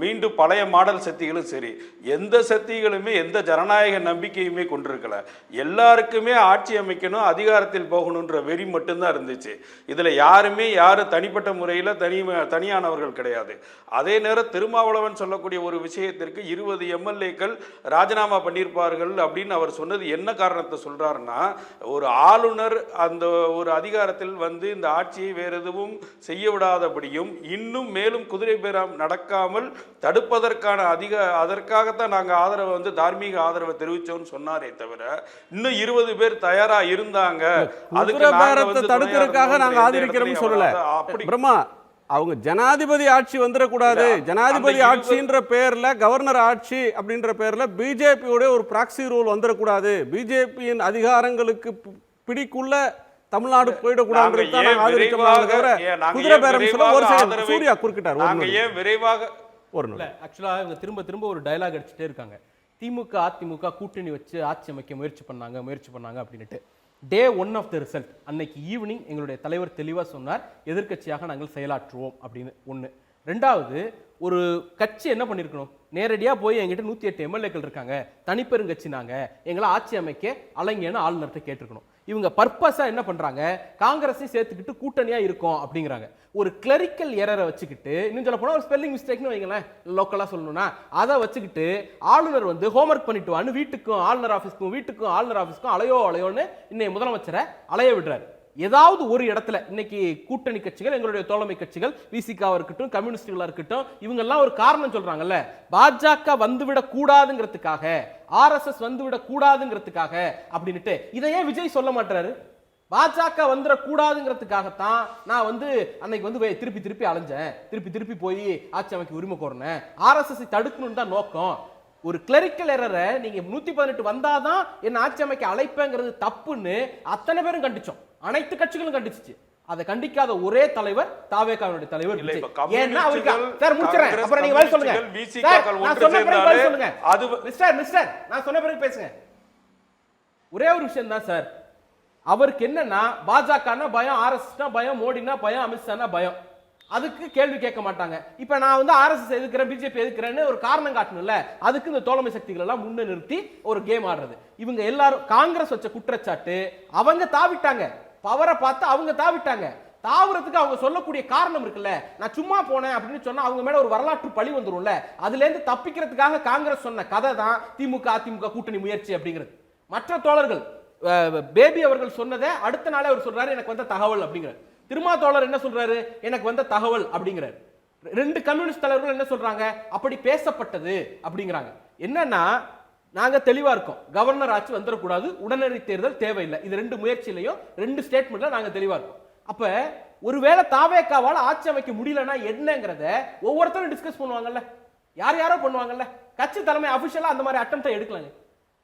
மீண்டும் பழைய மாடல் சக்திகளும் சரி, எந்த சக்திகளுமே எந்த ஜனநாயக நம்பிக்கையுமே கொண்டிருக்கல. எல்லாருக்குமே ஆட்சி அமைக்கணும், அதிகாரத்தில் போகணுன்ற வெறி மட்டும்தான் இருந்துச்சு. இதில் யாருமே யாரும் தனிப்பட்ட முறையில் தனியானவர்கள் கிடையாது. அதே நேரம் திருமாவளவன் சொல்லக்கூடிய ஒரு விஷயத்திற்கு 20 எம்எல்ஏக்கள் ராஜினாமா பண்ணியிருப்பார்கள் அப்படின்னு அவர் சொன்னது என்ன காரணத்தை சொல்றாருன்னா, ஒரு ஆளுநர் அந்த ஒரு அதிகாரத்தில் இந்த ஆட்சியை வேறு எதுவும் செய்ய விடாதபடியும் இன்னும் மேலும் குதிரை பேரம் நடக்காமல் தடுப்பதற்கான அதற்காகத்தான் நாங்கள் ஆதரவை தார்மீக ஆதரவை தெரிவிச்சோம்னு சொன்னாரே தவிர இன்னும் 20 பேர் தயாரா இருந்தாங்க, அதுக்கு தடுக்கிறதுக்காக நாங்கள் ஆதரிக்கிறோம்னு சொல்லல. பிரம்மா, அவங்க ஜனாதிபதி ஆட்சி வந்துடக்கூடாது, ஜனாதிபதி ஆட்சின்ற பேர்ல, கவர்னர் ஆட்சி அப்படின்ற பேர்ல பிஜேபியோட ஒரு பிராக்சி ரூல் வந்துடக்கூடாது, பிஜேபியின் அதிகாரங்களுக்கு பிடிக்குள்ள தமிழ்நாடு போயிடக்கூடாது. சூர்யா குறுக்கிட்டார். ஆக்சுவலா இவங்க திரும்ப திரும்ப ஒரு டயலாக் அடிச்சுட்டே இருக்காங்க. திமுக அதிமுக கூட்டணி வச்சு ஆட்சி அமைக்க முயற்சி பண்ணாங்க அப்படின்ட்டு. டே 1 ஆஃப் த ரிசல்ட் அன்னைக்கு ஈவினிங் எங்களுடைய தலைவர் தெளிவாக சொன்னார், எதிர்கட்சியாக நாங்கள் செயலாற்றுவோம் அப்படின்னு. ஒன்று. ரெண்டாவது, ஒரு கட்சி என்ன பண்ணியிருக்கணும், நேரடியாக போய் எங்கிட்ட 108 எம்எல்ஏக்கள் இருக்காங்க, தனிப்பெருங்கட்சி நாங்கள், எங்களை ஆட்சி அமைக்க அலைங்கன்னு ஆளுநர்கிட்ட கேட்டிருக்கணும். இவங்க பர்பஸாக என்ன பண்ணுறாங்க, காங்கிரஸையும் சேர்த்துக்கிட்டு கூட்டணியாக இருக்கும் அப்படிங்கிறாங்க. ஒரு கிளரிக்கல் எரரை வச்சுக்கிட்டு, இன்னும் சொல்ல போனால் ஒரு ஸ்பெல்லிங் மிஸ்டேக்னு வைங்களேன், லோக்கலாக சொல்லணும்னா அதை வச்சுக்கிட்டு ஆளுநர் ஹோம்ஒர்க் பண்ணிட்டு வான்னு வீட்டுக்கும் ஆளுநர் ஆஃபீஸ்க்கும் அலையோன்னு இன்னைக்கு முதலமைச்சரை அலைய விடுறாரு. ஏதாவது ஒரு இடத்துல இன்னைக்கு கூட்டணி கட்சிகள், எங்களுடைய தோழமை கட்சிகள், விசிகாவா இருக்கட்டும், கம்யூனிஸ்டுகளா இருக்கட்டும், இவங்க எல்லாம் ஒரு காரணம் சொல்றாங்கல்ல, பாஜக வந்துவிடக் கூடாதுங்கிறதுக்காக, RSS வந்துவிடக் கூடாதுங்கிறதுக்காக அப்படின்ட்டு. இதையே விஜய் சொல்ல மாட்டாரு. பாஜக வந்துடக்கூடாதுங்கிறதுக்காகத்தான் நான் அன்னைக்கு திருப்பி அலைஞ்சேன், திருப்பி போய் ஆட்சி அமைக்க உரிமை கோரினேன், RSS தடுக்கணும்னு தான் நோக்கம். ஒரு கிளரிக்கல் எரரை நீங்க 118 வந்தாதான் என்ன ஆட்சி அமைக்க அழைப்பேங்கிறது தப்புன்னு அத்தனை பேரும் கண்டிச்சோம், அனைத்து கட்சிகளும் கண்டிச்சு. அதை கண்டிக்காத ஒரே தலைவர் தாவேகாவுடைய தலைவர். ஏன்னா அவருக்கு சார் முடிச்சறேன், அப்புறம் நீங்க பதில் சொல்லுங்க. நான் சொன்ன பிறகு பதில் சொல்லுங்க. மிஸ்டர் நான் சொன்ன பிறகு பேசுங்க. ஒரே ஒரு விஷயம் தான் சார், அவருக்கு என்னன்னா பாஜகனா பயம், ஆர்எஸ்னா பயம், மோடினா பயம், அமித்ஷானா பயம். அதுக்கு கேள்வி கேட்க மாட்டாங்க. இப்ப நான் வந்து ஆர்எஸ்எஸ் எதுக்குறேன், பிஜேபி எதுக்குறேன்னு ஒரு காரணம் காட்டணும்ல. அதுக்கு இந்த தோழமை சக்திகள் எல்லாம் முன்ன நிறுத்தி ஒரு கேம் ஆடுறது. இவங்க எல்லாரும் காங்கிரஸ் வச்ச குற்றச்சாட்டு, அவங்க தாவிட்டாங்க, பவரை பார்த்து அவங்க தாவிட்டாங்க. தாவுறதுக்கு அவங்க சொல்லக்கூடிய காரணம் இருக்குல்ல, நான் சும்மா போனேன் அப்படின்னு சொன்னா அவங்க மேல ஒரு வரலாற்று பழி வந்துரும்ல. அதுல இருந்து தப்பிக்கிறதுக்காக காங்கிரஸ் சொன்ன கதை தான் திமுக அதிமுக கூட்டணி முயற்சி அப்படிங்கிறது. மற்ற தோழர்கள் பேபி அவர்கள் சொன்னதை அடுத்த நாளே அவர் சொல்றாரு எனக்கு வந்த தகவல் அப்படிங்கிறார். திருமா தோழர் என்ன சொல்றாரு, எனக்கு வந்த தகவல் அப்படிங்கிறார். ரெண்டு கம்யூனிஸ்ட் தலைவர்கள் என்ன சொல்றாங்க, அப்படி பேசப்பட்டது அப்படிங்கிறாங்க. என்னன்னா நாங்க தெளிவா இருக்கோம், கவர்னர் ஆட்சி வந்துடக்கூடாது, உடனடி தேர்தல் தேவையில்லை. இது ரெண்டு முயற்சியிலையும் ரெண்டு ஸ்டேட்மெண்ட்ல நாங்க தெளிவா இருக்கோம். அப்ப ஒருவேளை தாவேக்காவால ஆட்சி அமைக்க முடியலன்னா என்னங்கிறத ஒவ்வொருத்தரும் டிஸ்கஸ் பண்ணுவாங்கல்ல, யாரோ பண்ணுவாங்கல்ல. கட்சி தலைமை அபிஷியலா அந்த மாதிரி அட்டெம்ப்ட் எடுக்கலாங்க,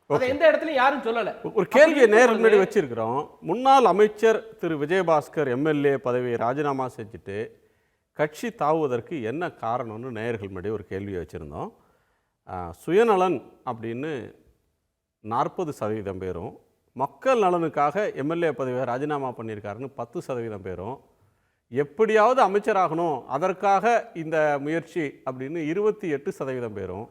அதை எந்த இடத்துலயும் யாரும் சொல்லல. ஒரு கேள்வியை நேருக்கு முன்னாடி வச்சிருக்கிறோம். முன்னாள் அமைச்சர் திரு விஜயபாஸ்கர் எம்எல்ஏ பதவியை ராஜினாமா செஞ்சுட்டு கட்சி தாவுவதற்கு என்ன காரணம்னு நேயர்கள் முன்னாடி ஒரு கேள்வியை வச்சுருந்தோம். சுயநலன் அப்படின்னு 40% பேரும், மக்கள் நலனுக்காக எம்எல்ஏ பதவியை ராஜினாமா பண்ணியிருக்காருன்னு 10% பேரும், எப்படியாவது அமைச்சராகணும் அதற்காக இந்த முயற்சி அப்படின்னு 28% பேரும்,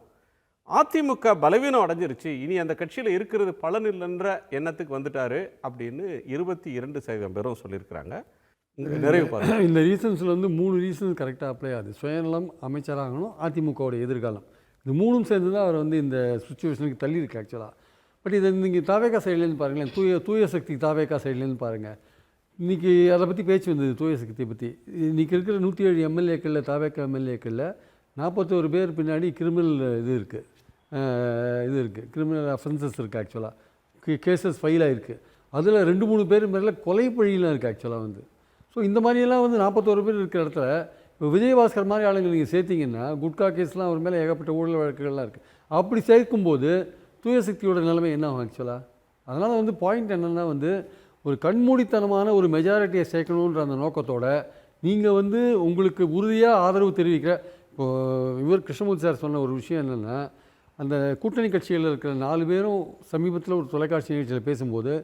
அதிமுக பலவீனம் அடைஞ்சிருச்சு, இனி அந்த கட்சியில் இருக்கிறது பலன் இல்லைன்ற எண்ணத்துக்கு வந்துட்டாரு அப்படின்னு 22% பேரும் சொல்லியிருக்கிறாங்க. நிறைவு பாருங்க. இந்த ரீசன்ஸில் வந்து 3 ரீசன்ஸ் கரெக்டாக அப்ளை ஆகுது. சுயநலம், அமைச்சராகணும், அதிமுகவோட எதிர்காலம். இந்த 3ம் சேர்ந்து தான் அவர் வந்து இந்த சுச்சுவேஷனுக்கு தள்ளியிருக்கு ஆக்சுவலாக. பட் இதை நீங்கள் தாவேக்கா சைட்லேருந்து பாருங்களேன், தூய சக்தி தாவேக்கா சைட்லேருந்து பாருங்கள். இன்றைக்கி அதை பற்றி பேச்சு வந்தது, தூய சக்தியை பற்றி. இன்றைக்கி இருக்கிற 107 எம்எல்ஏக்களில், தாவேக்கா எம்எல்ஏக்களில் 41 பேர் பின்னாடி கிரிமினல் இது இருக்குது, கிரிமினல் அஃபென்சஸ் இருக்குது ஆக்சுவலாக, கேசஸ் ஃபைல் ஆகிருக்கு. அதில் 2-3 பேர் மேலே கொலை பழியெலாம் இருக்குது ஆக்சுவலாக வந்து. ஸோ இந்த மாதிரியெல்லாம் வந்து 41 பேர் இருக்கிற இடத்துல இப்போ விஜயபாஸ்கர் மாதிரி ஆளுங்க நீங்கள் சேர்த்திங்கன்னா, குட்கா கேஸ்லாம் அவர் மேலே ஏகப்பட்ட ஊழல் வழக்குகள்லாம் இருக்குது. அப்படி சேர்க்கும்போது தூய சக்தியோட நிலைமை என்ன ஆகும் ஆக்சுவலாக? அதனால் வந்து பாயிண்ட் என்னென்னா வந்து ஒரு கண்மூடித்தனமான ஒரு மெஜாரிட்டியை சேர்க்கணுன்ற அந்த நோக்கத்தோட நீங்கள் வந்து உங்களுக்கு உறுதியாக ஆதரவு தெரிவிக்கிற, இப்போது இவர் கிருஷ்ணமூர்த்தி சார் சொன்ன ஒரு விஷயம் என்னென்னா, அந்த கூட்டணி கட்சிகளில் இருக்கிற 4 பேரும் சமீபத்தில் ஒரு தொலைக்காட்சி நிகழ்ச்சியில் பேசும்போது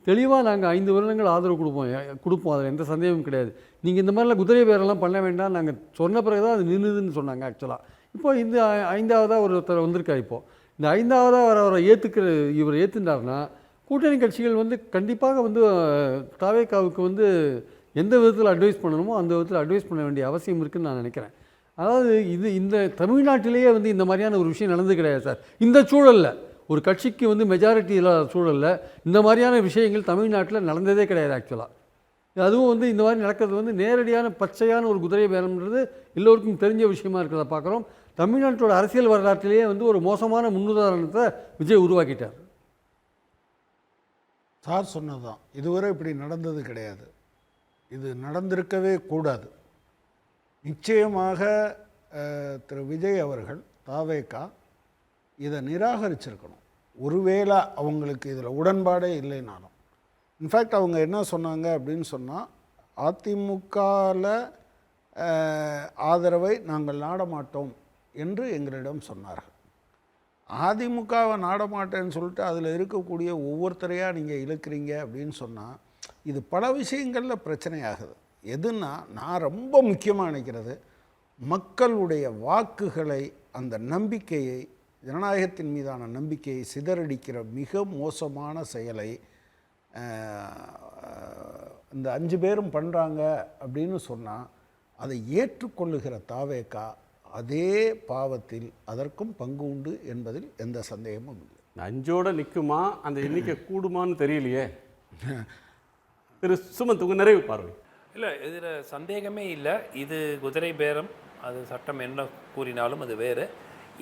தெளிவாக நாங்கள் 5 வருடங்கள் ஆதரவு கொடுப்போம், அதில் எந்த சந்தேகமும் கிடையாது, நீங்கள் இந்த மாதிரிலாம் குதிரை பேரெல்லாம் பண்ண வேண்டாம், நாங்கள் சொன்ன பிறகு தான் அது நின்றுதுன்னு சொன்னாங்க ஆக்சுவலாக. இப்போ இந்த 5ஆவதாக ஒருத்தர் வந்திருக்கார். இப்போது இந்த 5ஆவதாக இவர் ஏற்றுட்டார்னா கூட்டணி கட்சிகள் வந்து கண்டிப்பாக வந்து தாவேக்காவுக்கு வந்து எந்த விதத்தில் அட்வைஸ் பண்ணணுமோ அந்த விதத்தில் அட்வைஸ் பண்ண வேண்டிய அவசியம் இருக்குதுன்னு நான் நினைக்கிறேன். அதாவது இந்த தமிழ்நாட்டிலேயே வந்து இந்த மாதிரியான ஒரு விஷயம் நடந்து கிடையாது சார். இந்த சூழலில் ஒரு கட்சிக்கு வந்து மெஜாரிட்டி இல்லாத சூழலில் இந்த மாதிரியான விஷயங்கள் தமிழ்நாட்டில் நடந்ததே கிடையாது ஆக்சுவலாக. அதுவும் வந்து இந்த மாதிரி நடக்கிறது வந்து நேரடியான பச்சையான ஒரு குதிரை பேரம்ன்றது எல்லோருக்கும் தெரிஞ்ச விஷயமா இருக்கிறத பார்க்குறோம். தமிழ்நாட்டோட அரசியல் வரலாற்றிலேயே வந்து ஒரு மோசமான முன்னுதாரணத்தை விஜய் உருவாக்கிட்டார். சார் சொன்னதுதான், இதுவரை இப்படி நடந்தது கிடையாது, இது நடந்திருக்கவே கூடாது. நிச்சயமாக திரு விஜய் அவர்கள், தாவேக்கா இதை நிராகரிச்சிருக்கணும். ஒருவேளை அவங்களுக்கு இதில் உடன்பாடே இல்லைனாலும். இன்ஃபேக்ட் அவங்க என்ன சொன்னாங்க அப்படின்னு சொன்னால், அதிமுகவில் ஆதரவை நாங்கள் நாடமாட்டோம் என்று எங்களிடம் சொன்னார்கள். அதிமுகவை நாடமாட்டேன்னு சொல்லிட்டு அதில் இருக்கக்கூடிய ஒவ்வொருத்தரையாக நீங்கள் இழுக்கிறீங்க அப்படின்னு சொன்னால் இது பல விஷயங்களில் பிரச்சனையாகுது. எதுன்னா, நான் ரொம்ப முக்கியமாக நினைக்கிறது, மக்களுடைய வாக்குகளை, அந்த நம்பிக்கையை, ஜனநாயகத்தின் மீதான நம்பிக்கையை சிதறடிக்கிற மிக மோசமான செயலை இந்த 5 பேரும் பண்ணுறாங்க அப்படின்னு சொன்னால் அதை ஏற்றுக்கொள்ளுகிற தாவேக்கா அதே பாவத்தில் அதற்கும் பங்கு உண்டு என்பதில் எந்த சந்தேகமும் இல்லை. 5ஓட நிற்குமா, அந்த எண்ணிக்கை கூடுமான்னு தெரியலையே. திரு சுமந்த், உங்கள் நிறைவு பார்வை. இல்லை, இதில் சந்தேகமே இல்லை. இது குதிரை பேரம், அது சட்டம் என்ன கூறினாலும் அது வேறு.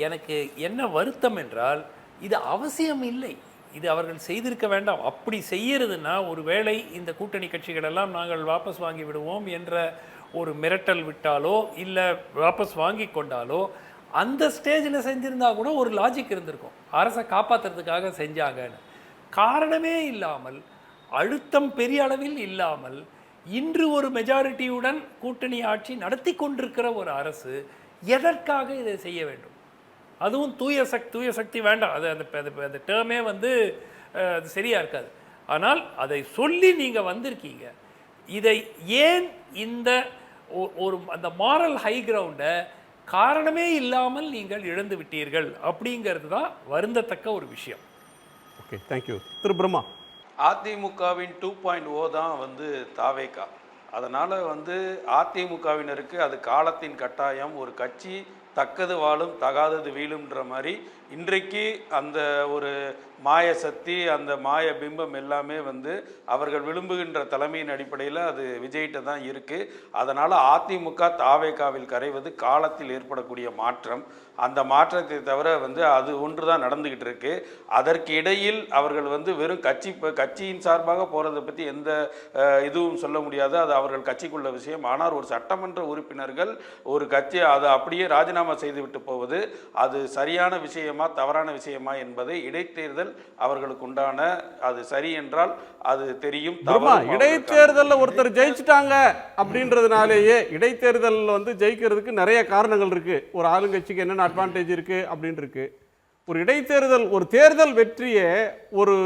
எனக்கு என்ன வருத்தம் என்றால், இது அவசியம் இல்லை, இது அவர்கள் செய்திருக்க வேண்டாம். அப்படி செய்யறதுன்னா ஒருவேளை இந்த கூட்டணி கட்சிகளெல்லாம் நாங்கள் வாபஸ் வாங்கி விடுவோம் என்ற ஒரு மிரட்டல் விட்டாலோ இல்லை வாபஸ் வாங்கி கொண்டாலோ அந்த ஸ்டேஜில் செஞ்சுருந்தா கூட ஒரு லாஜிக் இருந்திருக்கும். அரசை காப்பாற்றுறதுக்காக செஞ்சாங்கன்னு. காரணமே இல்லாமல், அழுத்தம் பெரிய அளவில் இல்லாமல், இன்று ஒரு மெஜாரிட்டியுடன் கூட்டணி ஆட்சி நடத்தி கொண்டிருக்கிற ஒரு அரசு எதற்காக இதை செய்ய வேண்டும்? அதுவும் தூய சக்தி வேண்டாம், அது அந்த டேர்மே வந்து அது சரியாக இருக்காது. ஆனால் அதை சொல்லி நீங்கள் வந்திருக்கீங்க. இதை ஏன் இந்த ஒரு அந்த மாரல் ஹை கிரவுண்டை காரணமே இல்லாமல் நீங்கள் இழந்து விட்டீர்கள் அப்படிங்கிறது தான் வருந்தத்தக்க ஒரு விஷயம். Okay, thank you. திரு பிரம்மா. அதிமுகவின் 2.0 தான் வந்து தாவேகா. அதனால் வந்து அதிமுகவினருக்கு அது காலத்தின் கட்டாயம். ஒரு கட்சி தக்கது வாழும் தகாதது வீழும்ன்ற மாதிரி இன்றைக்கு அந்த ஒரு மாய சக்தி, அந்த மாய பிம்பம் எல்லாமே வந்து அவர்கள் விரும்புகின்ற தலைமையின் அடிப்படையில் அது விஜய்கிட்ட தான் இருக்குது. அதனால் அதிமுக தாவேகாவில் கரைவது காலத்தில் ஏற்படக்கூடிய மாற்றம். அந்த மாற்றத்தை தவிர வந்து அது ஒன்று தான் நடந்துக்கிட்டு இருக்கு. அதற்கு இடையில் அவர்கள் வந்து வெறும் கட்சியின் சார்பாக போகிறத பற்றி எந்த இதுவும் சொல்ல முடியாது. அது அவர்கள் கட்சிக்குள்ள விஷயம். ஆனால் ஒரு சட்டமன்ற உறுப்பினர்கள் ஒரு கட்சி அதை அப்படியே ராஜினாமா செய்துவிட்டு போவது அது சரியான விஷயமா தவறான விஷயமா என்பதை இடைத்தேர்தல் அவர்களுக்கு உண்டான, அது சரி என்றால் அது தெரியும். இடைத்தேர்தலில் ஒருத்தர் ஜெயிச்சுட்டாங்க அப்படின்றதுனாலேயே இடைத்தேர்தல் வந்து ஜெயிக்கிறதுக்கு நிறைய காரணங்கள் இருக்கு. ஒரு ஆளுங்கட்சிக்கு என்னென்ன அட்வான்டேஜ் இருக்கு அப்படின்னு இருக்கு. ஒரு இடைத்தேர்தல், ஒரு தேர்தல் வெற்றியே ஒரு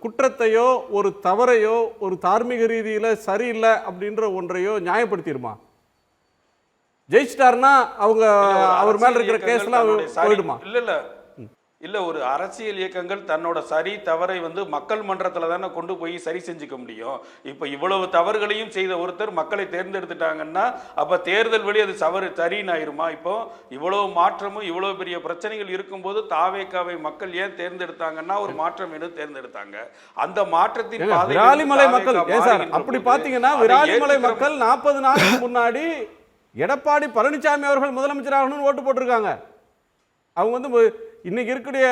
குற்றத்தையோ ஒரு தவறையோ ஒரு தார்மீக ரீதியில் சரியில்லை அப்படின்ற ஒன்றையோ நியாயப்படுத்திடுமா? ஜெயிச்சிட்டாருன்னா அவங்க அவர் மேல இருக்கிற கேஸ்லாம் போயிடுமா? இல்லை, ஒரு அரசியல் இயக்கங்கள் தன்னோட சரி தவறை வந்து மக்கள் மன்றத்தில் தானே கொண்டு போய் சரி செஞ்சுக்க முடியும். இப்போ இவ்வளவு தவறுகளையும் செய்த ஒருத்தர் மக்களை தேர்ந்தெடுத்துட்டாங்கன்னா அப்போ தேர்தல் வழி அது சரின்னு ஆயிருமா? இப்போ இவ்வளவு மாற்றமும் இவ்வளவு பெரிய பிரச்சனைகள் இருக்கும்போது தாவேகாவை மக்கள் ஏன் தேர்ந்தெடுத்தாங்கன்னா ஒரு மாற்றம் என்று தேர்ந்தெடுத்தாங்க. அந்த மாற்றத்தின் விராலிமலை மக்கள் அப்படி பார்த்தீங்கன்னா விராலிமலை மக்கள் 40 நாளுக்கு முன்னாடி எடப்பாடி பழனிசாமி அவர்கள் முதலமைச்சராகணும்னு ஓட்டு போட்டிருக்காங்க. அவங்க வந்து இன்னைக்கு இருக்கக்கூடிய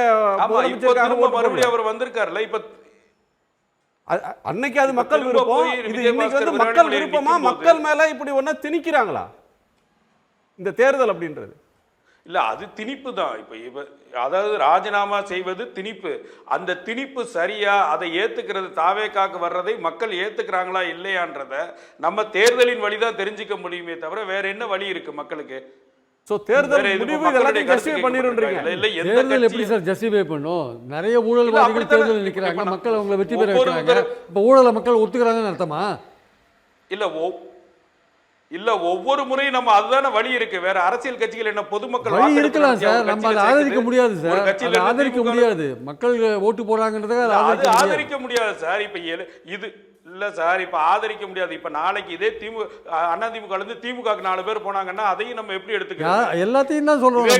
மறுபடியும் அவர் வந்திருக்காருல. இப்ப அன்னைக்கு அது மக்கள் விருப்பம், இது இன்னைக்கு வந்து மக்கள் விருப்பமா? மக்கள் மேல இப்படி ஒண்ணா திணிக்கிறாங்களா இந்த தேர்தல் அப்படின்றது? இல்ல, அது திணிப்பு தான். இப்ப அதாவது ராஜினாமா செய்வது திணிப்பு. அந்த திணிப்பு சரியா, அதை ஏத்துக்கிறது தாவேகாக்கு வர்றதை மக்கள் ஏத்துக்கிறாங்களா இல்லையான்றத நம்ம தேர்தலின் வழிதான் தெரிஞ்சுக்க முடியுமே தவிர வேற என்ன வழி இருக்கு மக்களுக்கு? சோ தேர்தல் முடிவு இதெல்லாம் ஜஸ்டிஃபை பண்ணிருன்றீங்க. இல்ல, தேர்தல் எப்படி சார் ஜஸ்டிஃபை பண்ணும்? நிறைய ஊழல்வாதிகள் தேர்தல் நிற்கிறாங்க, மக்கள் அவங்களை வெற்றி பெற வைக்கிறாங்க. இப்போ ஊழலை மக்கள் ஒத்துக்கிறாங்கன்னு அர்த்தமா? இல்ல, ஒவ்வொரு முறையும் நம்ம அதுதானே வழி இருக்கு. வேற அரசியல் கட்சிகள் என்ன பொதுமக்கள் வழி இருக்கலாம் சார், நம்ம அதை ஆதரிக்க முடியாது சார். ஆதரிக்க முடியாது, மக்கள் ஓட்டு போறாங்கன்றத ஆதரிக்க முடியாது சார். இப்ப இது இல்ல சார், இப்ப ஆதரிக்க முடியாது. இப்ப நாளைக்கு இதே அதிமுக இருந்து திமுகக்கு 4 பேர் போனாங்கன்னா அதையும் நம்ம எப்படி எடுத்துக்கலாம்? எல்லாத்தையும் தான் சொல்றோம்.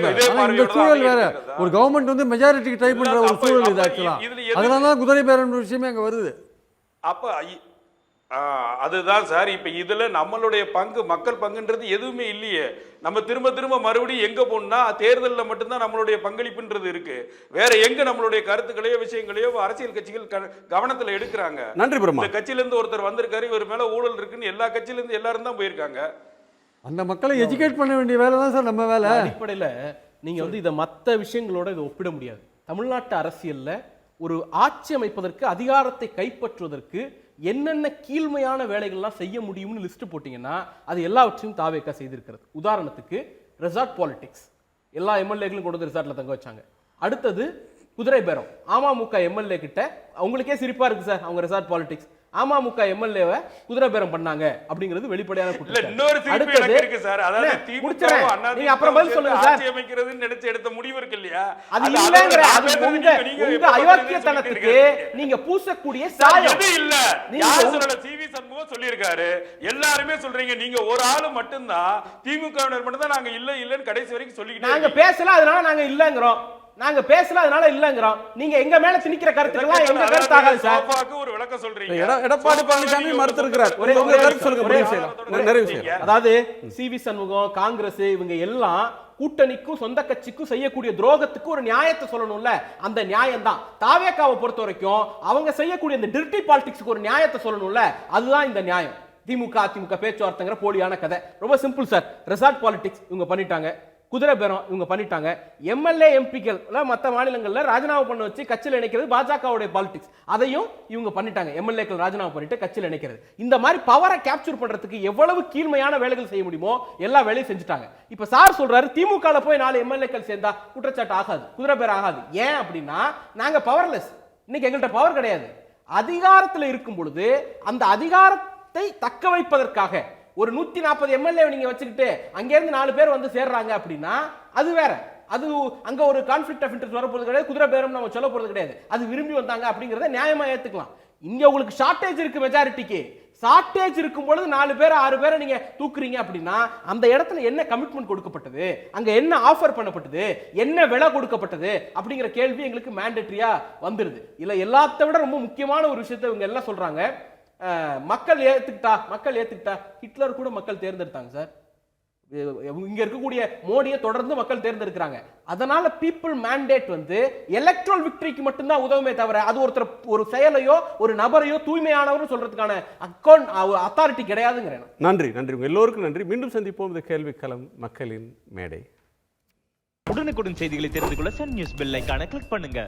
இந்த சூழல் வேற, ஒரு கவர்மெண்ட் வந்து மெஜாரிட்டிக்கு ட்ரை பண்ற ஒரு சூழல் இது. ஆக்சுவலா அதனாலதான் குதிரை பேரன் விஷயமே அங்க வருது. அப்ப அதுதான் சார். இப்ப இதுல நம்மளுடைய பங்கு, மக்கள் பங்குன்றது எதுவுமே இல்லையே. நம்ம திரும்ப திரும்ப மறுபடியும் எங்க போனா தேர்தலில் மட்டும்தான் நம்மளுடைய பங்களிப்புன்றது இருக்கு. வேற எங்க நம்மளுடைய கருத்துக்களையோ விஷயங்களையோ அரசியல் கட்சிகள் கவனத்துல எடுக்கிறாங்க? நன்றி பிரம்மா. இந்த கட்சியில இருந்து ஒருத்தர் வந்திருக்காரு, இவர் மேல ஊழல் இருக்குன்னு எல்லா கட்சியில இருந்து எல்லாரும் தான் போயிருக்காங்க. அந்த மக்களை எஜுகேட் பண்ண வேண்டிய வேலை தான் சார் நம்ம வேலை. அடிப்படையில் நீங்க வந்து இதை மற்ற விஷயங்களோட இதை ஒப்பிட முடியாது. தமிழ்நாட்டு அரசியல்ல ஒரு ஆட்சி அமைப்பதற்கு, அதிகாரத்தை கைப்பற்றுவதற்கு என்னென்ன கீழ்மையான வேலைகள்லாம் செய்ய முடியும்னு லிஸ்ட் போட்டீங்கன்னா அது எல்லாவற்றையும் தாவேகா செய்திருக்கிறது. உதாரணத்துக்கு ரெசார்ட் பாலிடிக்ஸ், எல்லா எம்எல்ஏக்களும் கொண்டு வந்து ரெசார்ட்ல தங்க வச்சாங்க. அடுத்தது குதிரை பேரம். அமமுக எம்எல்ஏ கிட்ட, அவங்களுக்கே சிரிப்பா இருக்கு சார், அவங்க ரெசார்ட் பாலிடிக்ஸ் அமமுக எம்எல்ஏவை குதிரை பேரம் பண்ணாங்க அப்படிங்கிறது வெளிப்படையான குற்றம். இன்னொரு சிரிப்பு இருக்கு சார். அதாவது திமுக நீங்க அப்புறம் பதில் சொல்லுங்க சார். ஆட்சி அமைக்கிறதுன்னு நினைச்சு எடுத்த முடிவு இருக்கு இல்லையா, அது இல்லங்கற. அது உங்க அயோக்கியத்தனத்துக்கு நீங்க பூசக்கூடிய சாயம். அது இல்ல, யார் சொல்லல? சிவி சண்முகம் சொல்லியிருக்காரு. எல்லாரும் சொல்றீங்க நீங்க ஒரு ஆளு மட்டும்தான், திமுகவினர் மட்டும் தான் நாங்க இல்ல இல்லன்னு கடைசி வரைக்கும் சொல்லிக்கிட்டே. நாங்க பேசல, அதனால நாங்க இல்லங்கறோம். நாங்க பேசல, அதனால இல்லங்கறோம். நீங்க எங்க மேல திணிக்கிற கருத்துக்களா எங்க கருத்து ஆகாது சார். சோபாக்கு ஒரு விளக்கம் சொல்றீங்க. எடப்பாடி பழனிசாமி மறுத்து இருக்கிறார். ஒரே கருத்து சொல்லுங்க. நிறைய விஷயம். அதாவது சிவி சண்முகம், காங்கிரஸ் இவங்க எல்லாம் கூட்டணிக்கும் சொந்த கட்சிக்கும் செய்யக்கூடிய துரோகத்துக்கு ஒரு நியாயத்தை சொல்லணும்ல, அந்த நியாயம் தான். தாவேகாவை பொறுத்த வரைக்கும் அவங்க செய்யக்கூடிய இந்த டிர்ட்டி பாலிடிக்ஸ்க்கு ஒரு நியாயத்தை சொல்லணும்ல, அதுதான் இந்த நியாயம். திமுக அதிமுக பேச்சுவார்த்தைங்கிற போலியான கதை. ரொம்ப சிம்பிள் சார். ரெசார்ட் பாலிடிக்ஸ் இவங்க பண்ணிட்டாங்க, குதிரை பேரம் இவங்க பண்ணிட்டாங்க. எம்எல்ஏ எம்பிக்கள் மற்ற மாநிலங்களில் ராஜினாமா பண்ண வச்சு கட்சியில் இணைக்கிறது பாஜகவுடைய பாலிடிக்ஸ், அதையும் இவங்க பண்ணிட்டாங்க. எம்எல்ஏக்கள் ராஜினாமா பண்ணிட்டு கட்சியில் இணைக்கிறது. இந்த மாதிரி பவரை கேப்சர் பண்றதுக்கு எவ்வளவு கீழ்மையான வேலைகள் செய்ய முடியுமோ எல்லா வேலையும் செஞ்சுட்டாங்க. இப்ப சார் சொல்றாரு திமுக போய் 4 எம்எல்ஏக்கள் சேர்ந்தா குற்றச்சாட்டு ஆகாது, குதிரை பேரம் ஆகாது. ஏன் அப்படின்னா நாங்க பவர்லெஸ், இன்னைக்கு எங்கள்கிட்ட பவர் கிடையாது. அதிகாரத்தில் இருக்கும் பொழுது அந்த அதிகாரத்தை தக்க வைப்பதற்காக ஒரு 140 எம்எல்ஏ நீங்க வச்சுக்கிட்டு அங்கேருந்து 4 பேர் வந்து சேர்றாங்க அப்படின்னா அது வேற. அது அங்க ஒரு கான்ஃபிளிக்ட் ஆஃப் இன்ட்ரெஸ்ட் வரப்போறது கிடையாது, குதிரை பேரம் நம்ம சொல்ல போறது கிடையாது. அது விரும்பி வந்தாங்க அப்படிங்கறத நியாயமா ஏத்துக்கலாம். இங்க உங்களுக்கு ஷார்டேஜ் இருக்கு, மெஜாரிட்டிக்கு ஷார்டேஜ் இருக்கும் பொழுது 4 பேர் 6 பேரை நீங்க தூக்குறீங்க அப்படின்னா அந்த இடத்துல என்ன கமிட்மெண்ட் கொடுக்கப்பட்டது, அங்க என்ன ஆஃபர் பண்ணப்பட்டது, என்ன விலை கொடுக்கப்பட்டது அப்படிங்கிற கேள்வி எங்களுக்கு மேண்டேட்டரியா வந்துருது. இல்ல எல்லாத்த விட ரொம்ப முக்கியமான ஒரு விஷயத்தை இவங்க எல்லாம் சொல்றாங்க, மக்கள் ஏத்துக்கிட்டா ஹிட்லர் கூட மக்கள் தேர்ந்தெடுத்தாங்க சார். இங்க இருக்கக்கூடிய மோடியை தொடர்ந்து மக்கள் தேர்ந்தெடுக்கிறாங்க. அதனால பீப்புள் மேண்டேட் வந்து எலக்ட்ரல் விக்டரிக்கு மட்டும்தான் உதவுமே தவிர அது ஒருத்தர் ஒரு செயலையோ ஒரு நபரையோ தூய்மையானவரும் சொல்றதுக்கான அத்தாரிட்டி கிடையாதுங்கிறேன். நன்றி உங்க எல்லோருக்கும் நன்றி. மீண்டும் சந்திப்போம். இந்த கேள்விக்களம் மக்களின் மேடை. உடனுக்குடன் செய்திகளை தெரிந்து கொள்ள சன் நியூஸ் பெல் ஐகானை கிளிக் பண்ணுங்க.